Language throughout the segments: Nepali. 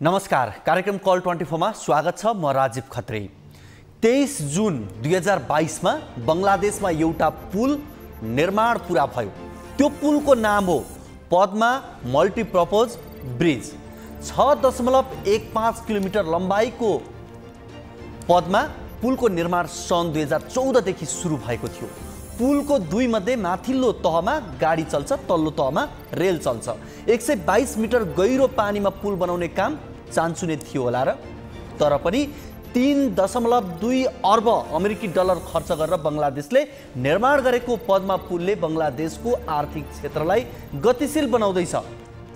नमस्कार, कार्यक्रम कल 24 मा स्वागत छ। म राजीव खत्री। 23 जुन 2022 मा बंगलादेशमा एउटा पुल निर्माण पूरा भयो। त्यो पुलको नाम हो पद्मा मल्टिपर्पज ब्रिज। 6.15 किलोमिटर लम्बाइको पद्मा पुलको निर्माण सन् 2014 देखि सुरु भएको थियो। पुलको दुई मध्ये माथिल्लो तहमा गाडी चल्छ, तल्लो तहमा रेल चल्छ। 122 मिटर गहिरो पानीमा पुल बनाउने काम चान्चुने थियो होला र, तर पनि 3.2 अर्ब अमेरिकी डलर खर्च गरेर बंगलादेशले निर्माण गरेको पद्मा पुलले बंगलादेशको आर्थिक क्षेत्रलाई गतिशील बनाउँदैछ।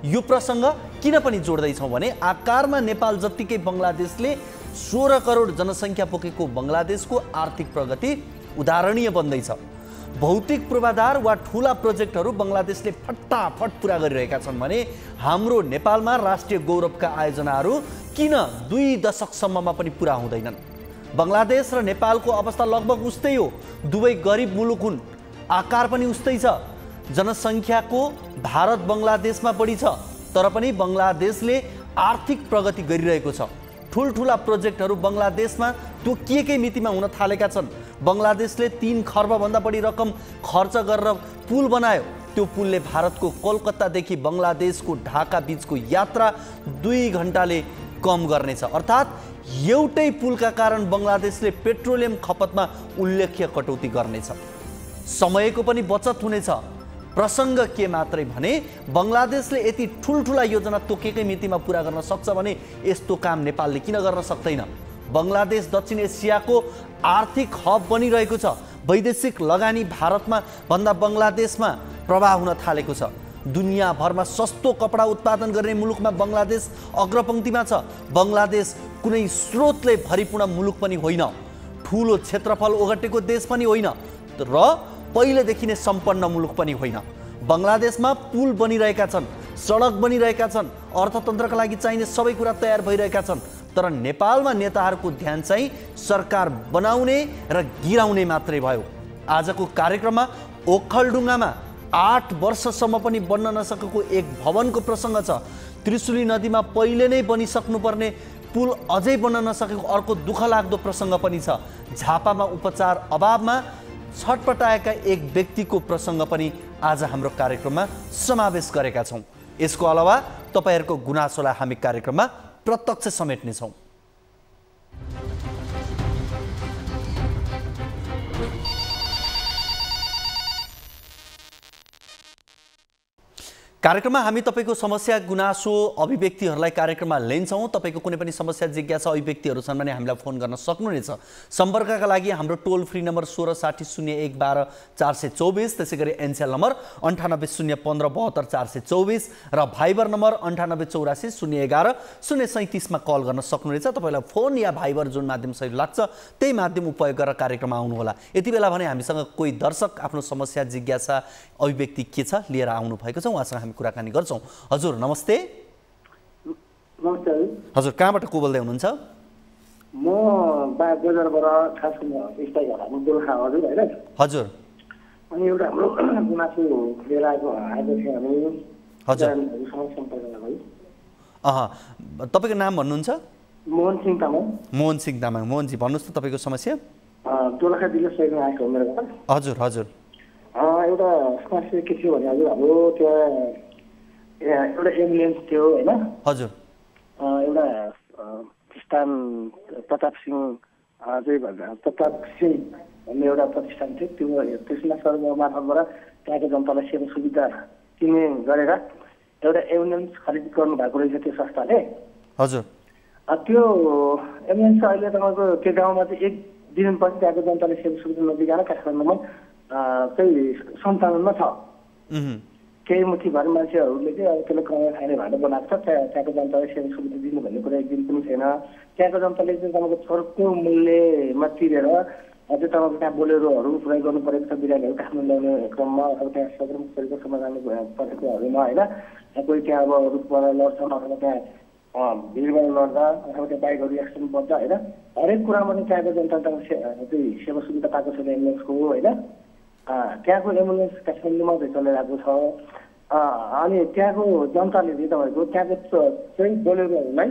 यो प्रसंग किन पनि जोड्दैछौँ भने आकारमा नेपाल जत्तिकै बंगलादेशले 16 करोड जनसङ्ख्या बोकेको बंगलादेशको आर्थिक प्रगति उदाहरणीय बन्दैछ। भौतिक पूर्वाधार वा ठूला प्रोजेक्टहरू बंगलादेशले फटाफट पूरा गरिरहेका छन् भने हाम्रो नेपालमा राष्ट्रिय गौरवका आयोजनाहरू किन 2 दशकसम्ममा पनि पूरा हुँदैनन्? बंगलादेश र नेपालको अवस्था लगभग उस्तै हो। दुवै गरिब मुलुक हुन्, आकार पनि उस्तै छ। जनसङ्ख्याको भारत बंगलादेशमा बढी छ, तर पनि बंगलादेशले आर्थिक प्रगति गरिरहेको छ। ठुलठुला प्रोजेक्टहरू बंगलादेशमा तोकिएकै मितिमा हुन थालेका छन्। बंगलादेशले 3 खर्ब भन्दा बढी रकम खर्च गरेर पुल बनायो। त्यो पुलले भारतको कोलकातादेखि बंगलादेशको ढाका बीचको यात्रा 2 घण्टाले कम गर्नेछ। अर्थात् एउटै पुलका कारण बंगलादेशले पेट्रोलियम खपतमा उल्लेख्य कटौती गर्नेछ। समयको पनि बचत हुनेछ। प्रसंग के मात्रै भने बंगलादेशले यति ठुलठुला योजना तोकेकै मितिमा पूरा गर्न सक्छ भने यस्तो काम नेपालले किन गर्न सक्दैन? बंगलादेश दक्षिण एसियाको आर्थिक हब बनिरहेको छ। वैदेशिक लगानी भारतमा भन्दा बंगलादेशमा प्रभाव हुन थालेको छ। दुनियाँभरमा सस्तो कपडा उत्पादन गर्ने मुलुकमा बंगलादेश अग्रपंक्तिमा छ। बंगलादेश कुनै स्रोतले भरिपूर्ण मुलुक पनि होइन, ठूलो क्षेत्रफल ओगटेको देश पनि होइन र पहिलेदेखि नै सम्पन्न मुलुक पनि होइन। बंगलादेशमा पुल बनिरहेका छन्, सडक बनिरहेका छन्, अर्थतन्त्रका लागि चाहिने सबै कुरा तयार भइरहेका छन्, तर नेपालमा नेताहरूको ध्यान चाहिँ सरकार बनाउने र गिराउने मात्रै भयो। आजको कार्यक्रममा ओखलढुङ्गामा 8 वर्षसम्म पनि बन्न नसकेको एक भवनको प्रसङ्ग छ। त्रिशुली नदीमा पहिले नै बनिसक्नुपर्ने पुल अझै बन्न नसकेको अर्को दुःखलाग्दो प्रसङ्ग पनि छ। झापामा उपचार अभावमा छटपटाएका एक व्यक्तिको प्रसङ्ग पनि आज हाम्रो कार्यक्रममा समावेश गरेका छौँ। यसको अलावा तपाईहरूको गुनासोलाई हामी कार्यक्रममा प्रत्यक्ष समेट्नेछौँ। कार्यक्रममा हामी तपाईको समस्या गुनासो अभिव्यक्तिहरूलाई कार्यक्रममा लिन्छौँ। तपाईको कुनै पनि समस्या जिज्ञासा अभिव्यक्तिहरू छन् भने हामीलाई फोन गर्न सक्नुहुनेछ। सम्पर्कका लागि हाम्रो टोल फ्री नम्बर 16600112 424, त्यसैगरी एनसेल नम्बर 98015724 र भाइबर नम्बर 9884 011 037 मा कल गर्न सक्नुहुनेछ। तपाईलाई फोन या भाइबर जुन माध्यम सही लाग्छ त्यही माध्यम उपयोग गरेर कार्यक्रममा आउनुहोला। यति बेला भने हामीसँग कोही दर्शक आफ्नो समस्या जिज्ञासा अभिव्यक्ति के छ लिएर आउनु भएको छ, उहाँसँग हामी कुराकानी गर्छौं। हजुर नमस्ते। नमस्ते हजुर, कहाँबाट को बोल्दै हुनुहुन्छ? म बजारबाट खास स्टाई घरमा गोर्खा हजुर हैन। हजुर। अनि एउटा हाम्रो गुनासो लिएर आएको थियो हामी। हजुर। सम्पर्क भयो। तपाईको नाम भन्नुहुन्छ? मोहन सिंह तामाङ। मोहन सिंह तामाङ। मोहन जी भन्नुस् त तपाईको समस्या? दोलखा जिल्ला सैरमा आएको हो मेरो घर। हजुर हजुर। एउटा समस्या के थियो भने हजुर हाम्रो त्यहाँ एउटा एम्बुलेन्स थियो हैन। हजुर। एउटा प्रतिष्ठान प्रताप सिंह भन्ने एउटा प्रतिष्ठान थियो, त्यसमा सरकार मार्फतबाट त्यहाँको जनतालाई सेवा सुविधा दिने गरेर एउटा एम्बुलेन्स खरिद गर्नु भएको रहेछ त्यो संस्थाले। हजुर। त्यो एम्बुलेन्स अहिले तपाईँको त्यो गाउँमा चाहिँ 1 दिनपछि त्यहाँको जनताले सेवा सुविधा नदिएर काठमाडौँमा चाहिँ सञ्चालनमा छ। केही मुठीभर मान्छेहरूले चाहिँ अब त्यसले कमाइ खाने भाँडो बनाएको छ, त्यहाँको जनतालाई सेवा सुविधा दिनु भन्ने कुरा एक दिन पनि छैन। त्यहाँको जनताले चाहिँ तपाईँको थोरको मूल्यमा तिरेर अझै तपाईँको त्यहाँ बोलेरोहरू प्रयोग गर्नु परेको छ बिरामीहरू काठमाडौँ ल्याउने क्रममा, अब त्यहाँ सदरमुख परिसरमा जानु परेकोहरूमा होइन। कोही त्यहाँ अब रुखबाट लड्छन् अथवा त्यहाँ भिडबाट लड्दा अथवा त्यहाँ बाइकहरू एक्सिडेन्ट पर्छ होइन। हरेक कुरामा पनि त्यहाँको जनता चाहिँ सेवा सुविधा पाएको छैन एम्बुलेन्सको होइन। त्यहाँको एम्बुलेन्स काठमाडौँमा चलिरहेको छ। अनि त्यहाँको जनताले चाहिँ तपाईँको त्यहाँको चाहिँ बोलेरोहरूलाई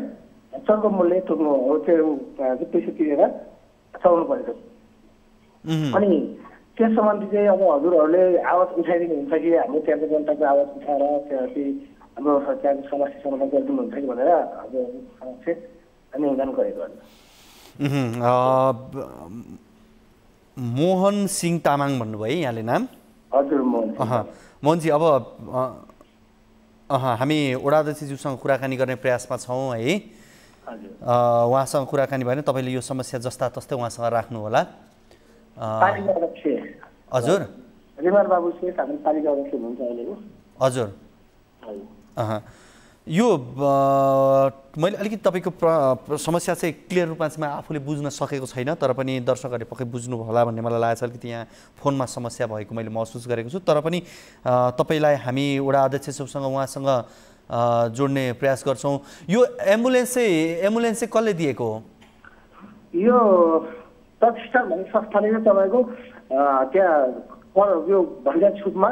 चर्को मूल्य तोक्नु हो त्यो पैसा तिरेर चलाउनु परेको अनि त्यस सम्बन्धी चाहिँ अब हजुरहरूले आवाज उठाइदिनु हुन्छ कि हाम्रो त्यहाँको जनताको आवाज उठाएर हाम्रो त्यहाँको समस्या समाधान गरिदिनुहुन्छ कि भनेर हजुर निवेदन गरेको मोहन सिंह तामाङ भन्नुभयो है यहाँले नाम? हजुर मोहनजी, अब हामी वडा अध्यक्षज्यूसँग कुराकानी गर्ने प्रयासमा छौँ है। उहाँसँग कुराकानी भयो भने तपाईँले यो समस्या जस्ता तस्तै उहाँसँग राख्नु होला। हजुर हजुर यो मैले अलिकति तपाईँको समस्या चाहिँ क्लियर रूपमा चाहिँ आफूले बुझ्न सकेको छैन, तर पनि दर्शकहरूले पक्कै बुझ्नुभयो होला भन्ने मलाई लागेको छ। अलिकति यहाँ फोनमा समस्या भएको मैले महसुस गरेको छु, तर पनि तपाईँलाई हामी वडा अध्यक्षसँग उहाँसँग जोड्ने प्रयास गर्छौँ। यो एम्बुलेन्स चाहिँ कसले दिएको हो? यो प्रतिष्ठान भन्ने संस्थाले चाहिँ तपाईँको त्यहाँ यो भन्दा छुटमा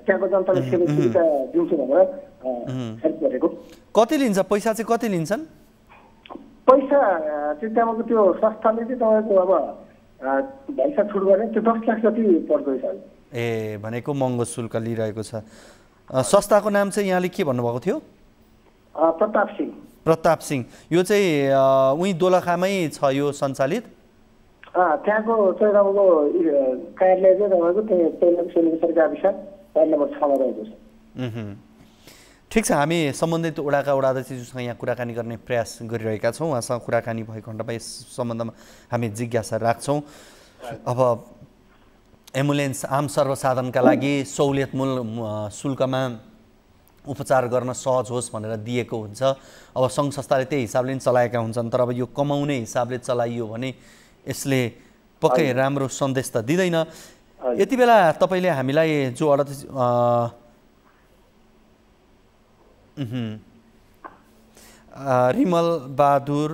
त्यहाँको जनताले सेवा सुविधा दिन्छ भनेर हेल्प गरेको। कति लिन्छ पैसा चाहिँ? कति लिन्छन् पैसा चाहिँ त्यहाँको त्यो संस्थाले चाहिँ तपाईँको अब भैसा छुट गर्ने त्यो 10 लाख जति पर्दो रहेछ। ए भनेको महँगो शुल्क लिइरहेको छ। संस्थाको नाम चाहिँ यहाँले के भन्नुभएको थियो? प्रताप सिंह। प्रताप सिंह। यो चाहिँ उही दोलखामै छ यो सञ्चालित? त्यहाँको चाहिँ तपाईँको कार्यालय चाहिँ तपाईँको त्यहाँ सरकार विषय वार्ड नम्बर 6 मा रहेको छ। ठिक छ, हामी सम्बन्धित वडाका वडा अध्यक्षज्यूसँग यहाँ कुराकानी गर्ने प्रयास गरिरहेका छौँ। उहाँसँग कुराकानी भएको खण्डमा यस सम्बन्धमा हामी जिज्ञासा राख्छौँ। अब एम्बुलेन्स आम सर्वसाधारणका लागि सहुलियतमूल शुल्कमा उपचार गर्न सहज होस् भनेर दिएको हुन्छ। अब सङ्घ संस्थाले त्यही हिसाबले नै चलाएका हुन्छन्, तर अब यो कमाउने हिसाबले चलाइयो भने यसले पक्कै राम्रो सन्देश त दिँदैन। यति बेला तपाईँले हामीलाई जो रिमल बहादुर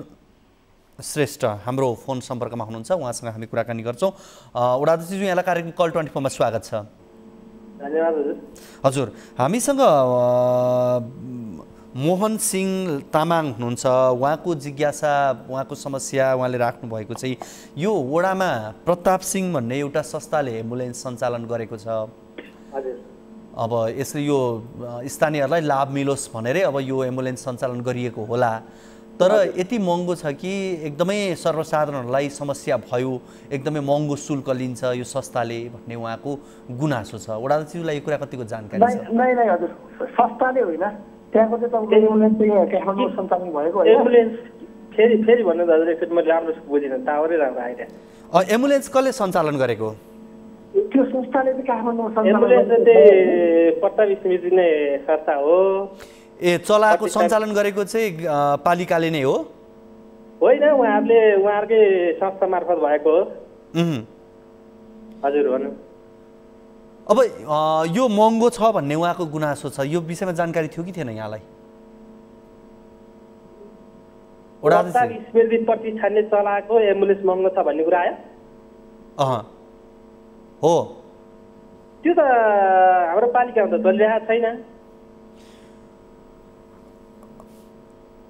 श्रेष्ठ हाम्रो फोन सम्पर्कमा हुनुहुन्छ, उहाँसँग हामी कुराकानी गर्छौँ। वडा अध्यक्षज्यू, यहाँलाई कार्यक्रम कल 24 मा स्वागत छ। धन्यवाद हजुर। हामीसँग मोहन सिंह तामाङ हुनुहुन्छ। उहाँको जिज्ञासा, उहाँको समस्या उहाँले राख्नुभएको चाहिँ यो वडामा प्रताप सिंह भन्ने एउटा संस्थाले एम्बुलेन्स सञ्चालन गरेको छ। अब यसले यो स्थानीयहरूलाई लाभ मिलोस् भनेरै अब यो एम्बुलेन्स सञ्चालन गरिएको होला, तर यति महँगो छ कि एकदमै सर्वसाधारणहरूलाई समस्या भयो, एकदमै महँगो शुल्क लिन्छ यो संस्थाले भन्ने उहाँको गुनासो छ। वडा अध्यक्षज्यूलाई यो कुरा कतिको जानकारी छ? नै हजुर, संस्थाले होइन, त्यहाँको चाहिँ तपाईँको एम्बुलेन्स चाहिँ काठमाडौँ सञ्चालन भएको होइन। एम्बुलेन्स फेरि भन्नु त हजुर, एकचोटि मैले राम्रो बुझिनँ, टावरै राम्रो आइरहेको। एम्बुलेन्स कसले सञ्चालन गरेको? त्यो संस्थाले चाहिँ काठमाडौँ सञ्चालन एम्बुलेन्स चाहिँ प्रताप स्मृति नै संस्था हो। ए चलाएको सञ्चालन गरेको चाहिँ पालिकाले नै हो? होइन, उहाँहरूकै संस्था मार्फत भएको हो। हजुर भन्नु। अब यो महँगो छ भन्ने उहाँको गुनासो छ, यो विषयमा जानकारी थियो कि थिएन यहाँलाई? प्रताप स्मृति प्रतिष्ठानले चलाएको एम्बुलेन्स महँगो छ भन्ने कुरा आयो? हो, त्यो त हाम्रो पालिकामा त चलिरहेको छैन।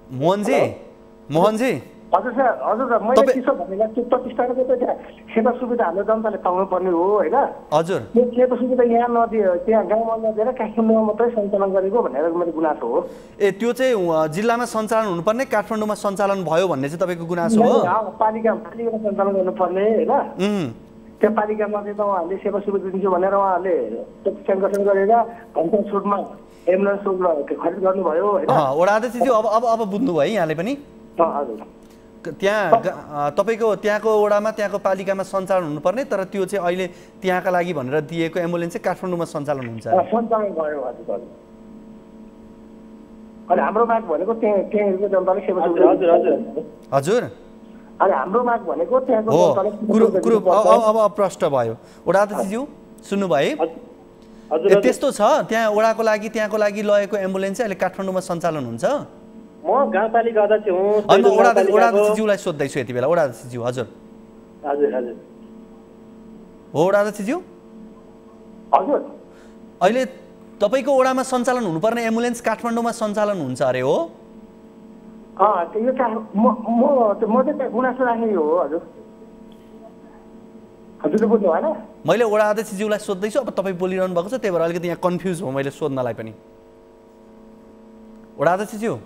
मोहनजी हजुर सर, हजुर सर, मैले के छ भनेलाई त्यो प्रतिष्ठानको त त्यहाँ सेवा सुविधा हाम्रो जनताले पाउनु पर्ने हो होइन? हजुर। त्यो सेवा सुविधा यहाँ नदियो, त्यहाँ गाउँमा नदिएर काठमाडौँमा मात्रै सञ्चालन गरेको भनेर मेरो गुनासो हो। ए त्यो चाहिँ जिल्लामा सञ्चालन हुनुपर्ने, काठमाडौँमा सञ्चालन भयो भन्ने चाहिँ तपाईँको गुनासो हो? पालिकामा सञ्चालन गर्नुपर्ने होइन? त्यो पालिकामा चाहिँ उहाँहरूले सेवा सुविधा दिन्छु भनेर उहाँहरूले प्रतिष्ठान गठन गरेर घन्टा छुटमा एम्बुलेन्स खरिद गर्नुभयो होइन? वडा अध्यक्षज्यू, अब बुझ्नुभयो है यहाँले पनि? हजुर। त्यहाँ तपाईँको त्यहाँको वडामा त्यहाँको पालिकामा सञ्चालन हुनुपर्ने, तर त्यो चाहिँ अहिले त्यहाँका लागि भनेर दिएको एम्बुलेन्स चाहिँ काठमाडौँमा सञ्चालन हुन्छ। सञ्चालन भयो हजुर। अनि हाम्रो माग भनेको त्यहाँको जनताले सेवा सुविधा। हजुर। अनि हाम्रो माग भनेको त्यहाँको जनताले कुरो अब प्रष्ट भयो। वडा अध्यक्षज्यू सुन्नुभयो? त्यस्तो छ, त्यहाँ वडाको लागि त्यहाँको लागि लगेको एम्बुलेन्स चाहिँ अहिले काठमाडौँमा सञ्चालन हुन्छ। म गाउँपालिका अध्यक्ष हुँ। वडा अध्यक्षज्यूलाई सोध्दैछु यति बेला। वडा अध्यक्षज्यू हजुर। हजुर हजुर हो वडा अध्यक्षज्यू, हजुर। अहिले तपाईको वडामा सञ्चालन हुनुपर्ने एम्बुलेन्स काठमाडौँमा सञ्चालन हुन्छ अरे हो? यो म चाहिँ गुनासो राख्ने हो हजुर। हजुरले बुझ्नु भएन? मैले वडा अध्यक्षज्यूलाई सोध्दैछु, अब तपाईँ बोलिरहनु भएको छ, त्यही भएर अलिकति यहाँ कन्फ्युज हो मैले सोध्नलाई पनि। वडा अध्यक्षज्यू,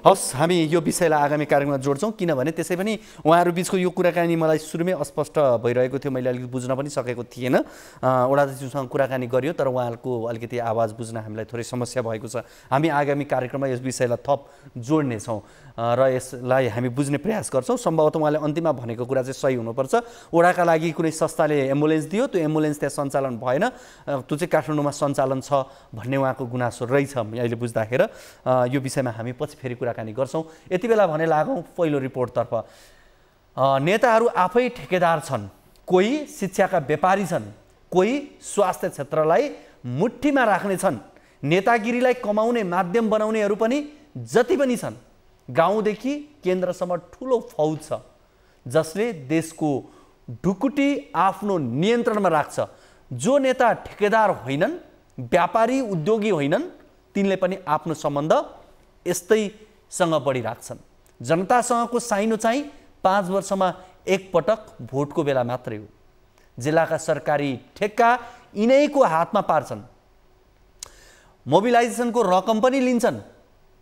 हस् हामी यो विषयलाई आगामी कार्यक्रममा जोड्छौँ, किनभने त्यसै पनि उहाँहरू बिचको यो कुराकानी मलाई सुरुमै अस्पष्ट भइरहेको थियो, मैले अलिकति बुझ्न पनि सकेको थिएन। वडा अध्यक्षज्यूसँग कुराकानी गरियो तर उहाँहरूको अलिकति आवाज बुझ्न हामीलाई थोरै समस्या भएको छ। हामी आगामी कार्यक्रममा यस विषयलाई थप जोड्नेछौँ र यसलाई हामी बुझ्ने प्रयास गर्छौँ। सम्भवतः उहाँले अन्तिममा भनेको कुरा चाहिँ सही हुनुपर्छ। वडाका लागि कुनै संस्थाले एम्बुलेन्स दियो, त्यो एम्बुलेन्स त्यहाँ सञ्चालन भएन, त्यो चाहिँ काठमाडौँमा सञ्चालन छ भन्ने उहाँको गुनासो रहेछ अहिले बुझ्दाखेरि। यो विषयमा हामी पछि फेरि कुराकानी गर्छौँ। यति बेला भने लागौँ पहिलो रिपोर्टतर्फ। नेताहरू आफै ठेकेदार छन्, कोही शिक्षाका व्यापारी छन्, कोही स्वास्थ्य क्षेत्रलाई मुठ्ठीमा राख्ने छन्, नेतागिरीलाई कमाउने माध्यम बनाउनेहरू पनि जति पनि छन्। गाउँदेखि केन्द्रसम्म ठुलो फौज छ जसले देशको ढुकुटी आफ्नो नियन्त्रणमा राख्छ। जो नेता ठेकेदार होइनन्, व्यापारी उद्योगी होइनन्, तिनले पनि आफ्नो सम्बन्ध यस्तैसँग बढी राख्छन्। जनतासँगको साइनो चाहिँ 5 वर्षमा एकपटक भोटको बेला मात्रै हो। जिल्लाका सरकारी ठेक्का यिनैको हातमा पार्छन्, मोबिलाइजेसनको रकम पनि लिन्छन्,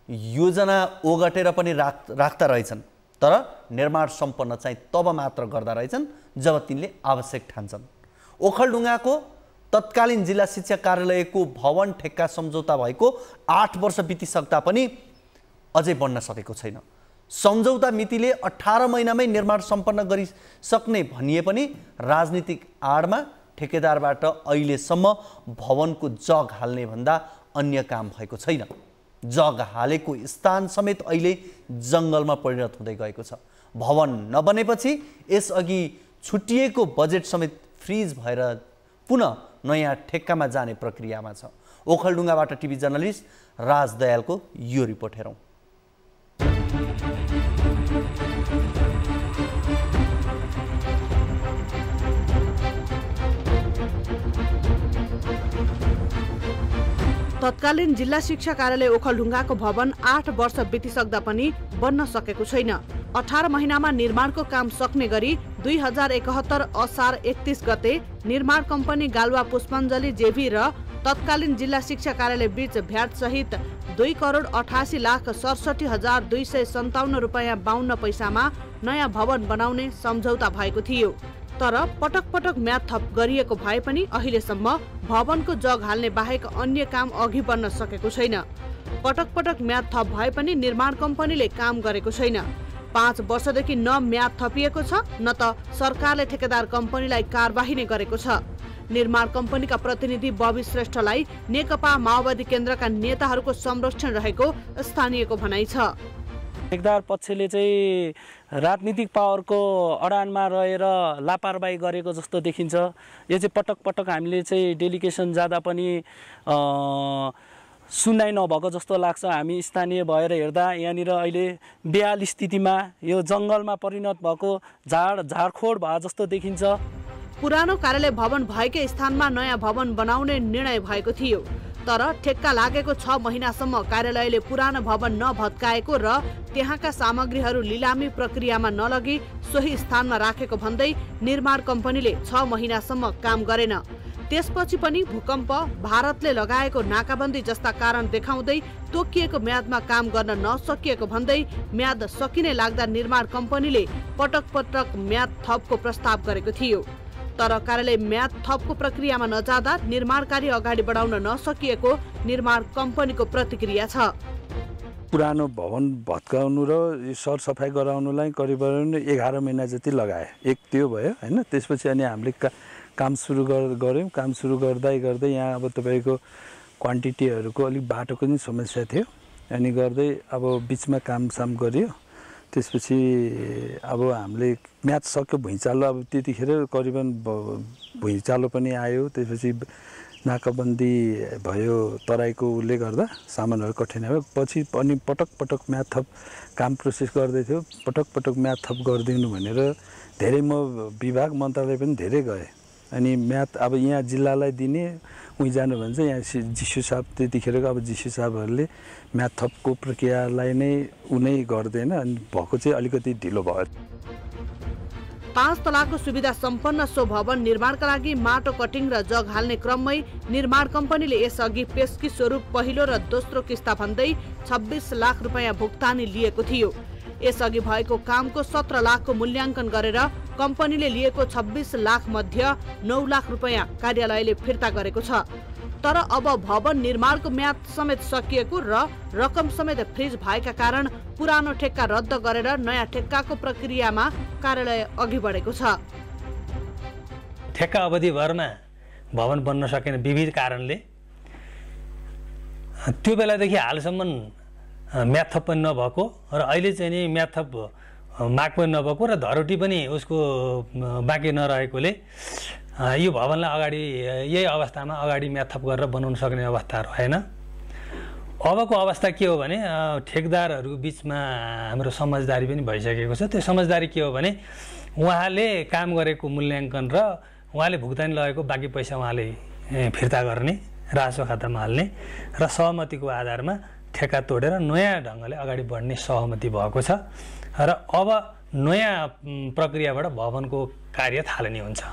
योजना ओगटेर पनि राख्दा रहेछन्, तर निर्माण सम्पन्न चाहिँ तब मात्र गर्दा रहेछन् जब तिनले आवश्यक ठान्छन्। ओखलढुङ्गाको तत्कालीन जिल्ला शिक्षा कार्यालयको भवन ठेक्का सम्झौता भएको 8 वर्ष बितिसक्दा पनि अझै बन्न सकेको छैन। सम्झौता मितिले 18 महिनामै निर्माण सम्पन्न गरिसक्ने भनिए पनि राजनीतिक आडमा ठेकेदारबाट अहिलेसम्म भवनको जग हाल्ने भन्दा अन्य काम भएको छैन। जग हालेको स्थान समेत अहिले जङ्गलमा परिणत हुँदै गएको छ। भवन नबनेपछि यसअघि छुटिएको बजेट समेत फ्रिज भएर पुनः नयाँ ठेक्कामा जाने प्रक्रियामा छ। ओखलढुङ्गाबाट टिभी जर्नलिस्ट राज दयालको यो रिपोर्ट हेरौँ। तत्कालीन जिल्ला शिक्षा कार्यालय ओखलढुङ्गाको भवन 8 वर्ष बितिसक्दा पनि बन्न सकेको छैन। 18 महिनामा निर्माणको काम सक्ने गरी 2071 असार 31 गते निर्माण कम्पनी गालुवा पुष्पाञ्जली जेभी र तत्कालीन जिल्ला शिक्षा कार्यालय बीच भ्याट सहित 2,88,67,257 रुपैयाँ 52 पैसामा नयाँ भवन बनाउने सम्झौता भएको थियो। तर पटक पटक म्याद थप गरिएको भए पनि अहिलेसम्म भवनको जग हाल्ने बाहेक अन्य काम अघि बढ्न सकेको छैन। पटक पटक म्याद थप भए पनि निर्माण कम्पनीले काम गरेको छैन। 5 वर्षदेखि न म्याद थपिएको छ न त सरकारले ठेकेदार कम्पनीलाई कारबाही नै गरेको छ। निर्माण कम्पनीका प्रतिनिधि बबी श्रेष्ठलाई नेकपा माओवादी केन्द्रका नेताहरूको संरक्षण रहेको स्थानीयको भनाइ छ। ठेकेदार पक्षले चाहिँ राजनीतिक पावरको अडानमा रहेर लापरवाही गरेको जस्तो देखिन्छ। यो चाहिँ पटक पटक हामीले चाहिँ डेलिगेसन जाँदा पनि सुनाइ नभएको जस्तो लाग्छ। हामी स्थानीय भएर हेर्दा यहाँनिर अहिले बेहाल स्थितिमा यो जङ्गलमा परिणत भएको झारखोड भए जस्तो देखिन्छ। पुरानो कार्यालय भवन भएकै स्थानमा नयाँ भवन बनाउने निर्णय भएको थियो, तर ठेक्का लागेको 6 महिनासम्म कार्यालयले पुरानो भवन नभत्काएको र त्यहाँका सामग्रीहरू लिलामी प्रक्रियामा नलगी सोही स्थानमा राखेको भन्दै निर्माण कम्पनीले 6 महिनासम्म काम गरेन। त्यसपछि पनि भूकम्प, भारतले लगाएको नाकाबन्दी जस्ता कारण देखाउँदै तोकिएको म्यादमा काम गर्न नसकिएको भन्दै म्याद सकिने लाग्दा निर्माण कम्पनीले पटक पटक म्याद थपको प्रस्ताव गरेको थियो। तर कार्यालय म्याद थपको प्रक्रियामा नजाँदा निर्माण कार्य अगाडि बढाउन नसकिएको निर्माण कम्पनीको प्रतिक्रिया छ। पुरानो भवन भत्काउनु र सरसफाइ गराउनुलाई करिब 11 महिना जति लगाए। एक त्यो भयो हैन। त्यसपछि अनि हामीले काम सुरु गर्यौँ। काम सुरु गर्दै यहाँ अब तपाईँको क्वान्टिटीहरूको अलिक बाटोको नि समस्या थियो। अनि गर्दै अब बिचमा कामसाम गरियो। त्यसपछि अब हामीले म्याच सक्यो भुइँचालो। अब त्यतिखेर करिबन भुइँचालो पनि आयो। त्यसपछि नाकाबन्दी भयो तराईको उसले गर्दा सामानहरू कठिनाइ भयो। पछि अनि पटक पटक म्याद थप काम प्रोसेस गर्दै थियो। पटक पटक म्याद थप गरिदिनु भनेर धेरै म विभाग मन्त्रालय पनि धेरै गएँ। अनि म्याथ अब यहाँ जिल्लालाई दिने उहीँ जानु भन्छ यहाँ जिसु साहब त्यतिखेरको अब जिसु साहबहरूले म्याथ थपको प्रक्रियालाई नै उनै गर्दैन अनि भएको चाहिँ अलिकति ढिलो भयो। 5 तलाको सुविधा सम्पन्न सो भवन निर्माणका लागि माटो कटिङ र जग हाल्ने क्रममै निर्माण कम्पनीले यसअघि पेशकी स्वरूप पहिलो र दोस्रो किस्ता भन्दै 26 लाख रुपैयाँ भुक्तानी लिएको थियो। यसअघि भएको कामको 17 लाखको मूल्याङ्कन गरेर कम्पनीले लिएको 26 लाख मध्ये 9 लाख रुपैयाँ कार्यालयले फिर्ता गरेको छ। तर अब भवन निर्माणको म्याद समेत सकिएको र रकम समेत फ्रिज भएका कारण पुरानो ठेक्का रद्द गरेर नयाँ ठेक्काको प्रक्रियामा कार्यालय अघि बढेको छ। ठेक्का अवधिभरमा भवन बन्न सकेन विविध कारणले। त्यो बेलादेखि हालसम्म म्याद थप पनि नभएको र अहिले चाहिँ नि म्याद थप माग पनि नभएको र धरोटी पनि उसको बाँकी नरहेकोले यो भवनलाई अगाडि यही अवस्थामा अगाडि म्याद थप गरेर बनाउन सक्ने अवस्था रहेन। अबको अवस्था के हो भने ठेकदारहरूको बिचमा हाम्रो समझदारी पनि भइसकेको छ। त्यो समझदारी के हो भने उहाँले काम गरेको मूल्याङ्कन र उहाँले भुक्तानी लगेको बाँकी पैसा उहाँले फिर्ता गर्ने राजस्व खातामा हाल्ने र सहमतिको आधारमा ठेक्का तोडेर नयाँ ढङ्गले अगाडि बढ्ने सहमति भएको छ र अब नयाँ प्रक्रियाबाट भवनको कार्य थालनी हुन्छ।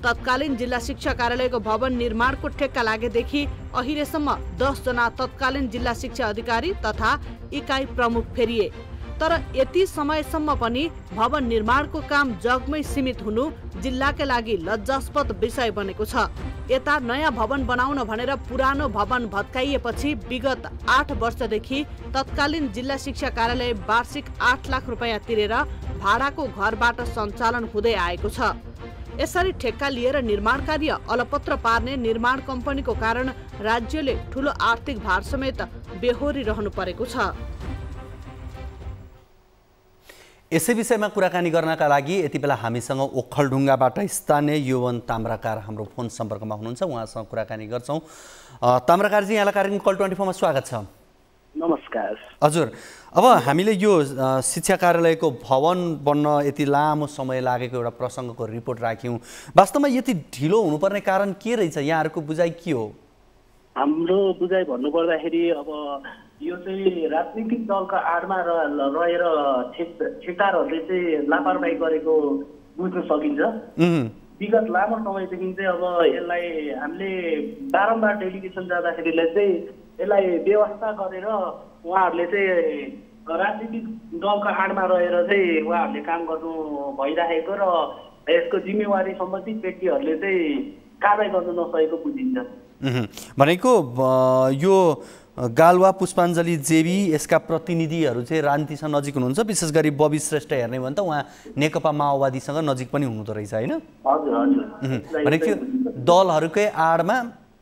तत्कालीन जिल्ला शिक्षा कार्यालयको भवन निर्माणको ठेक्का लागेदेखि अहिलेसम्म 10 जना तत्कालीन जिल्ला शिक्षा अधिकारी तथा इकाइ प्रमुख फेरिए। तर यति समयसम्म पनि भवन निर्माणको काम जगमै सीमित हुनु जिल्लाका लागि लज्जास्पद विषय बनेको छ। यता नयाँ भवन बनाउन भनेर पुरानो भवन भत्काइएपछि विगत 8 वर्षदेखि तत्कालीन जिल्ला शिक्षा कार्यालय वार्षिक 8 लाख रुपैयाँ तिरेर भाडाको घरबाट सञ्चालन हुँदै आएको छ। यसरी ठेक्का लिएर निर्माण कार्य अलपत्र पार्ने निर्माण कम्पनीको कारण राज्यले ठूलो आर्थिक भार समेत बेहोरी रहनु परेको छ। यसै विषयमा कुराकानी गर्नका लागि यति बेला हामीसँग ओखलढुङ्गाबाट स्थानीय यौवन ताम्राकार हाम्रो फोन सम्पर्कमा हुनुहुन्छ। उहाँसँग कुराकानी गर्छौँ। ताम्राकारजी, यहाँलाई कार्यक्रम कल 24 मा स्वागत छ। नमस्कार। हजुर, अब हामीले यो शिक्षा कार्यालयको भवन बन्न यति लामो समय लागेको एउटा प्रसङ्गको रिपोर्ट राख्यौँ। वास्तवमा यति ढिलो हुनुपर्ने कारण के रहेछ? यहाँहरूको बुझाइ के हो? हाम्रो बुझाइ भन्नुपर्दाखेरि अब यो चाहिँ राजनीतिक दलका आडमा रहेर ठेकदारहरूले चाहिँ लापरवाही गरेको बुझ्न सकिन्छ। विगत लामो समयदेखि चाहिँ अब यसलाई हामीले बारम्बार डेलिगेसन जाँदाखेरिलाई चाहिँ यसलाई व्यवस्था गरेर उहाँहरूले चाहिँ राजनीतिक दलका आडमा रहेर चाहिँ उहाँहरूले काम गर्नु भइरहेको र यसको जिम्मेवारी सम्बन्धित व्यक्तिहरूले चाहिँ कारबाही गर्न नसकेको बुझिन्छ। भनेको यो गालुवा पुष्पाञ्जली जेबी यसका प्रतिनिधिहरू चाहिँ राजनीतिसँग नजिक हुनुहुन्छ। विशेष गरी बबी श्रेष्ठ हेर्ने भने त उहाँ नेकपा माओवादीसँग नजिक पनि हुनुहुँदो रहेछ, होइन? हजुर हजुर। भनेको दलहरूकै आडमा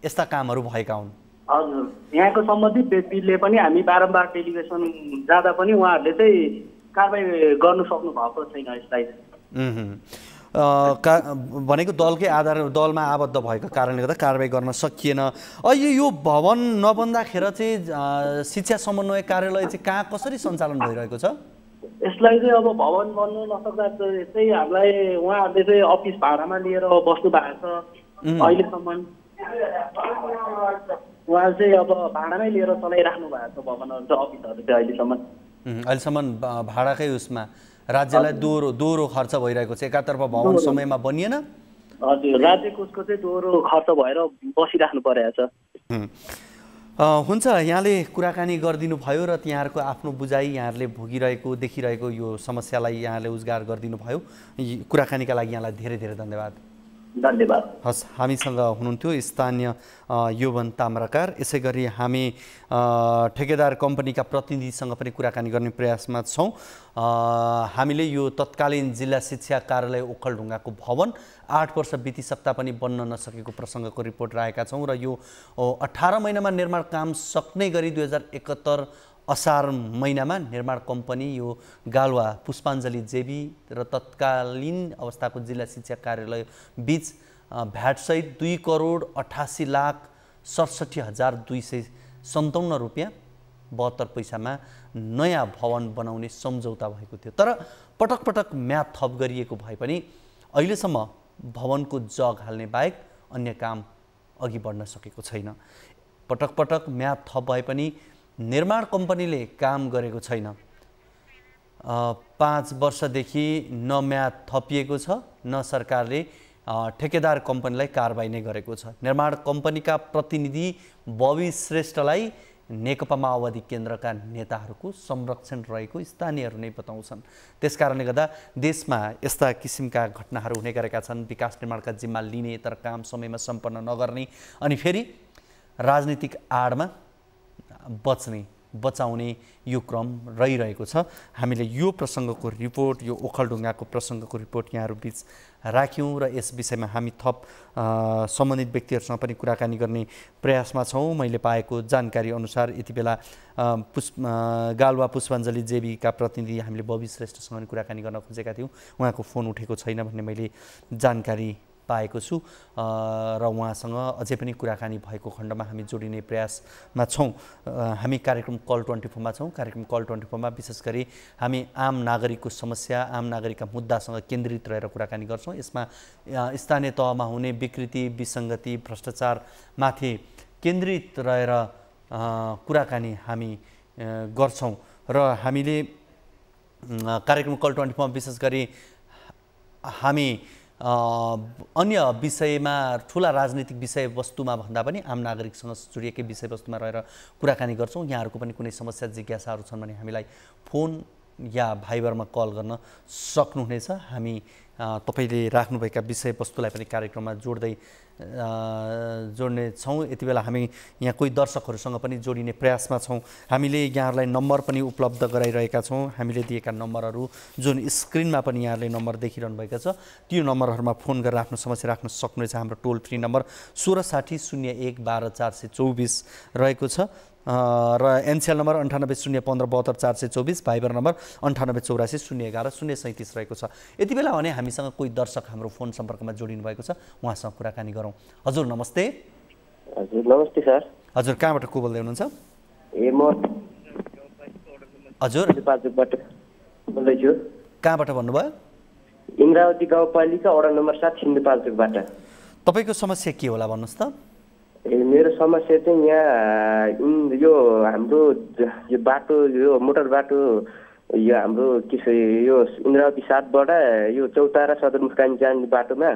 यस्ता कामहरू भएका हुन्। हजुर, यहाँको सम्बन्धित व्यक्तिले पनि हामी बारम्बार डेलिगेसन जाँदा पनि उहाँहरूले चाहिँ कारबाही गर्नु सक्नु भएको छैन यसलाई। भनेको दलकै दलमा आबद्ध भएको कारणले गर्दा कारबाही गर्न सकिएन। अहिले यो भवन नबन्दाखेरि चाहिँ शिक्षा समन्वय कार्यालय चाहिँ कहाँ कसरी सञ्चालन भइरहेको छ? यसलाई चाहिँ अब भवन बन्नु नसक्दा चाहिँ हामीलाई उहाँहरूले चाहिँ अफिस भाडामा लिएर बस्नु भएको छ। अहिलेसम्म उहाँ चाहिँ अब भाडामै लिएर चलाइराख्नु भएको छ भवनहरू चाहिँ, अफिसहरू चाहिँ अहिलेसम्म भाडाकै उसमा राज्यलाई दोहोरो खर्च भइरहेको छ। एकातर्फ भवन समयमा बनिएन। हजुर, राज्य कोषको चाहिँ दोहोरो खर्च भएर बसिराख्नु परेको छ। हुन्छ, यहाँले कुराकानी गरिदिनु भयो र यहाँहरूको आफ्नो बुझाइ, यहाँहरूले भोगिरहेको देखिरहेको यो समस्यालाई यहाँले उजागर गरिदिनु भयो। कुराकानीका लागि यहाँलाई धेरै धेरै धन्यवाद। धन्यवाद। हस्, हामीसँग हुनुहुन्थ्यो स्थानीय यौवन ताम्राकार। यसै गरी हामी ठेकेदार कम्पनीका प्रतिनिधिसँग पनि कुराकानी गर्ने प्रयासमा छौँ। हामीले यो तत्कालीन जिल्ला शिक्षा कार्यालय ओखलढुङ्गाको भवन 8 वर्ष बितिसक्दा पनि बन्न नसकेको प्रसङ्गको रिपोर्ट राखेका छौँ र यो 18 महिनामा निर्माण काम सक्ने गरी 2071 असार महिनामा निर्माण कम्पनी यो गालुवा पुष्पाञ्जली जेबी र तत्कालीन अवस्थाको जिल्ला शिक्षा कार्यालय बीच भ्याटसहित 2,68,67,257 रुपियाँ 72 पैसामा नयाँ भवन बनाउने सम्झौता भएको थियो। तर पटक पटक म्याद थप गरिएको भए पनि अहिलेसम्म भवनको जग हाल्ने बाहेक अन्य काम अघि बढ्न सकेको छैन। पटक पटक म्याद थप भए पनि निर्माण कम्पनीले काम गरेको छैन। 5 वर्षदेखि न म्याद थपिएको छ न सरकारले ठेकेदार कम्पनीलाई कारबाही नै गरेको छ। निर्माण कम्पनीका प्रतिनिधि बबी श्रेष्ठलाई नेकपा माओवादी केन्द्रका नेताहरूको संरक्षण रहेको स्थानीयहरू नै बताउँछन्। त्यसकारणले गर्दा देशमा यस्ता किसिमका घटनाहरू हुने गरेका छन्। विकास निर्माणका जिम्मा लिने तर काम समयमा सम्पन्न नगर्ने अनि फेरि राजनीतिक आडमा बचाउने यो क्रम रहिरहेको छ। हामीले यो प्रसङ्गको रिपोर्ट, यो ओखलढुङ्गाको प्रसङ्गको रिपोर्ट यहाँहरू बिच राख्यौँ र यस विषयमा हामी थप सम्बन्धित व्यक्तिहरूसँग पनि कुराकानी गर्ने प्रयासमा छौँ। मैले पाएको जानकारी अनुसार यति बेला गालुवा पुष्पाञ्जली जेबीका प्रतिनिधि हामीले बबी श्रेष्ठसँग पनि कुराकानी गर्न खोजेका थियौँ। उहाँको फोन उठेको छैन भन्ने मैले जानकारी पाएको छु र उहाँसँग अझै पनि कुराकानी भएको खण्डमा हामी जोडिने प्रयासमा छौँ। हामी कार्यक्रम कल 24 मा छौँ। कार्यक्रम कल 24 मा विशेष गरी हामी आम नागरिकको समस्या, आम नागरिकका मुद्दासँग केन्द्रित रहेर कुराकानी गर्छौँ। यसमा स्थानीय तहमा हुने विकृति, विसङ्गति, भ्रष्टाचारमाथि केन्द्रित रहेर कुराकानी हामी गर्छौँ र हामीले कार्यक्रम कल 24 मा विशेष गरी हामी अन्य विषयमा ठुला राजनीतिक विषयवस्तुमा भन्दा पनि आम नागरिकसँग जोडिएकै विषयवस्तुमा रहेर कुराकानी गर्छौँ। यहाँहरूको पनि कुनै समस्या जिज्ञासाहरू छन् भने हामीलाई फोन या भाइबरमा कल गर्न सक्नुहुनेछ। हामी तपाईँले राख्नुभएका विषयवस्तुलाई पनि कार्यक्रममा जोड्ने छौँ। यति बेला हामी यहाँ कोही दर्शकहरूसँग पनि जोडिने प्रयासमा छौँ। हामीले यहाँहरूलाई नम्बर पनि उपलब्ध गराइरहेका छौँ। हामीले दिएका नम्बरहरू जुन स्क्रिनमा पनि यहाँहरूले नम्बर देखिरहनु भएको छ त्यो नम्बरहरूमा फोन गरेर आफ्नो समस्या राख्न सक्नुहुनेछ। हाम्रो टोल फ्री नम्बर 1660 01 12 424 रहेको छ र एनसीएल नम्बर 98 015 72 424, भाइबर नम्बर 98 84 011 037 रहेको छ। यति बेला भने हामीसँग कोही दर्शक हाम्रो फोन सम्पर्कमा जोडिनु भएको छ, उहाँसँग कुराकानी गरौँ। हजुर नमस्ते। हजुर नमस्ते सर। हजुर कहाँबाट को बोल्दै हुनुहुन्छ? म हजुर बोल्दैछु। कहाँबाट भन्नुभयो? इन्द्रावती गाउँपालिका वडा नम्बर 7 सिन्धुपाल्चोकबाट। तपाईँको समस्या के होला भन्नुहोस् त? मेरो समस्या चाहिँ यहाँ यो हाम्रो यो बाटो, यो मोटर बाटो, यो हाम्रो यो इन्द्रावती 7बाट यो चौतारा सदरमुकाम जाने बाटोमा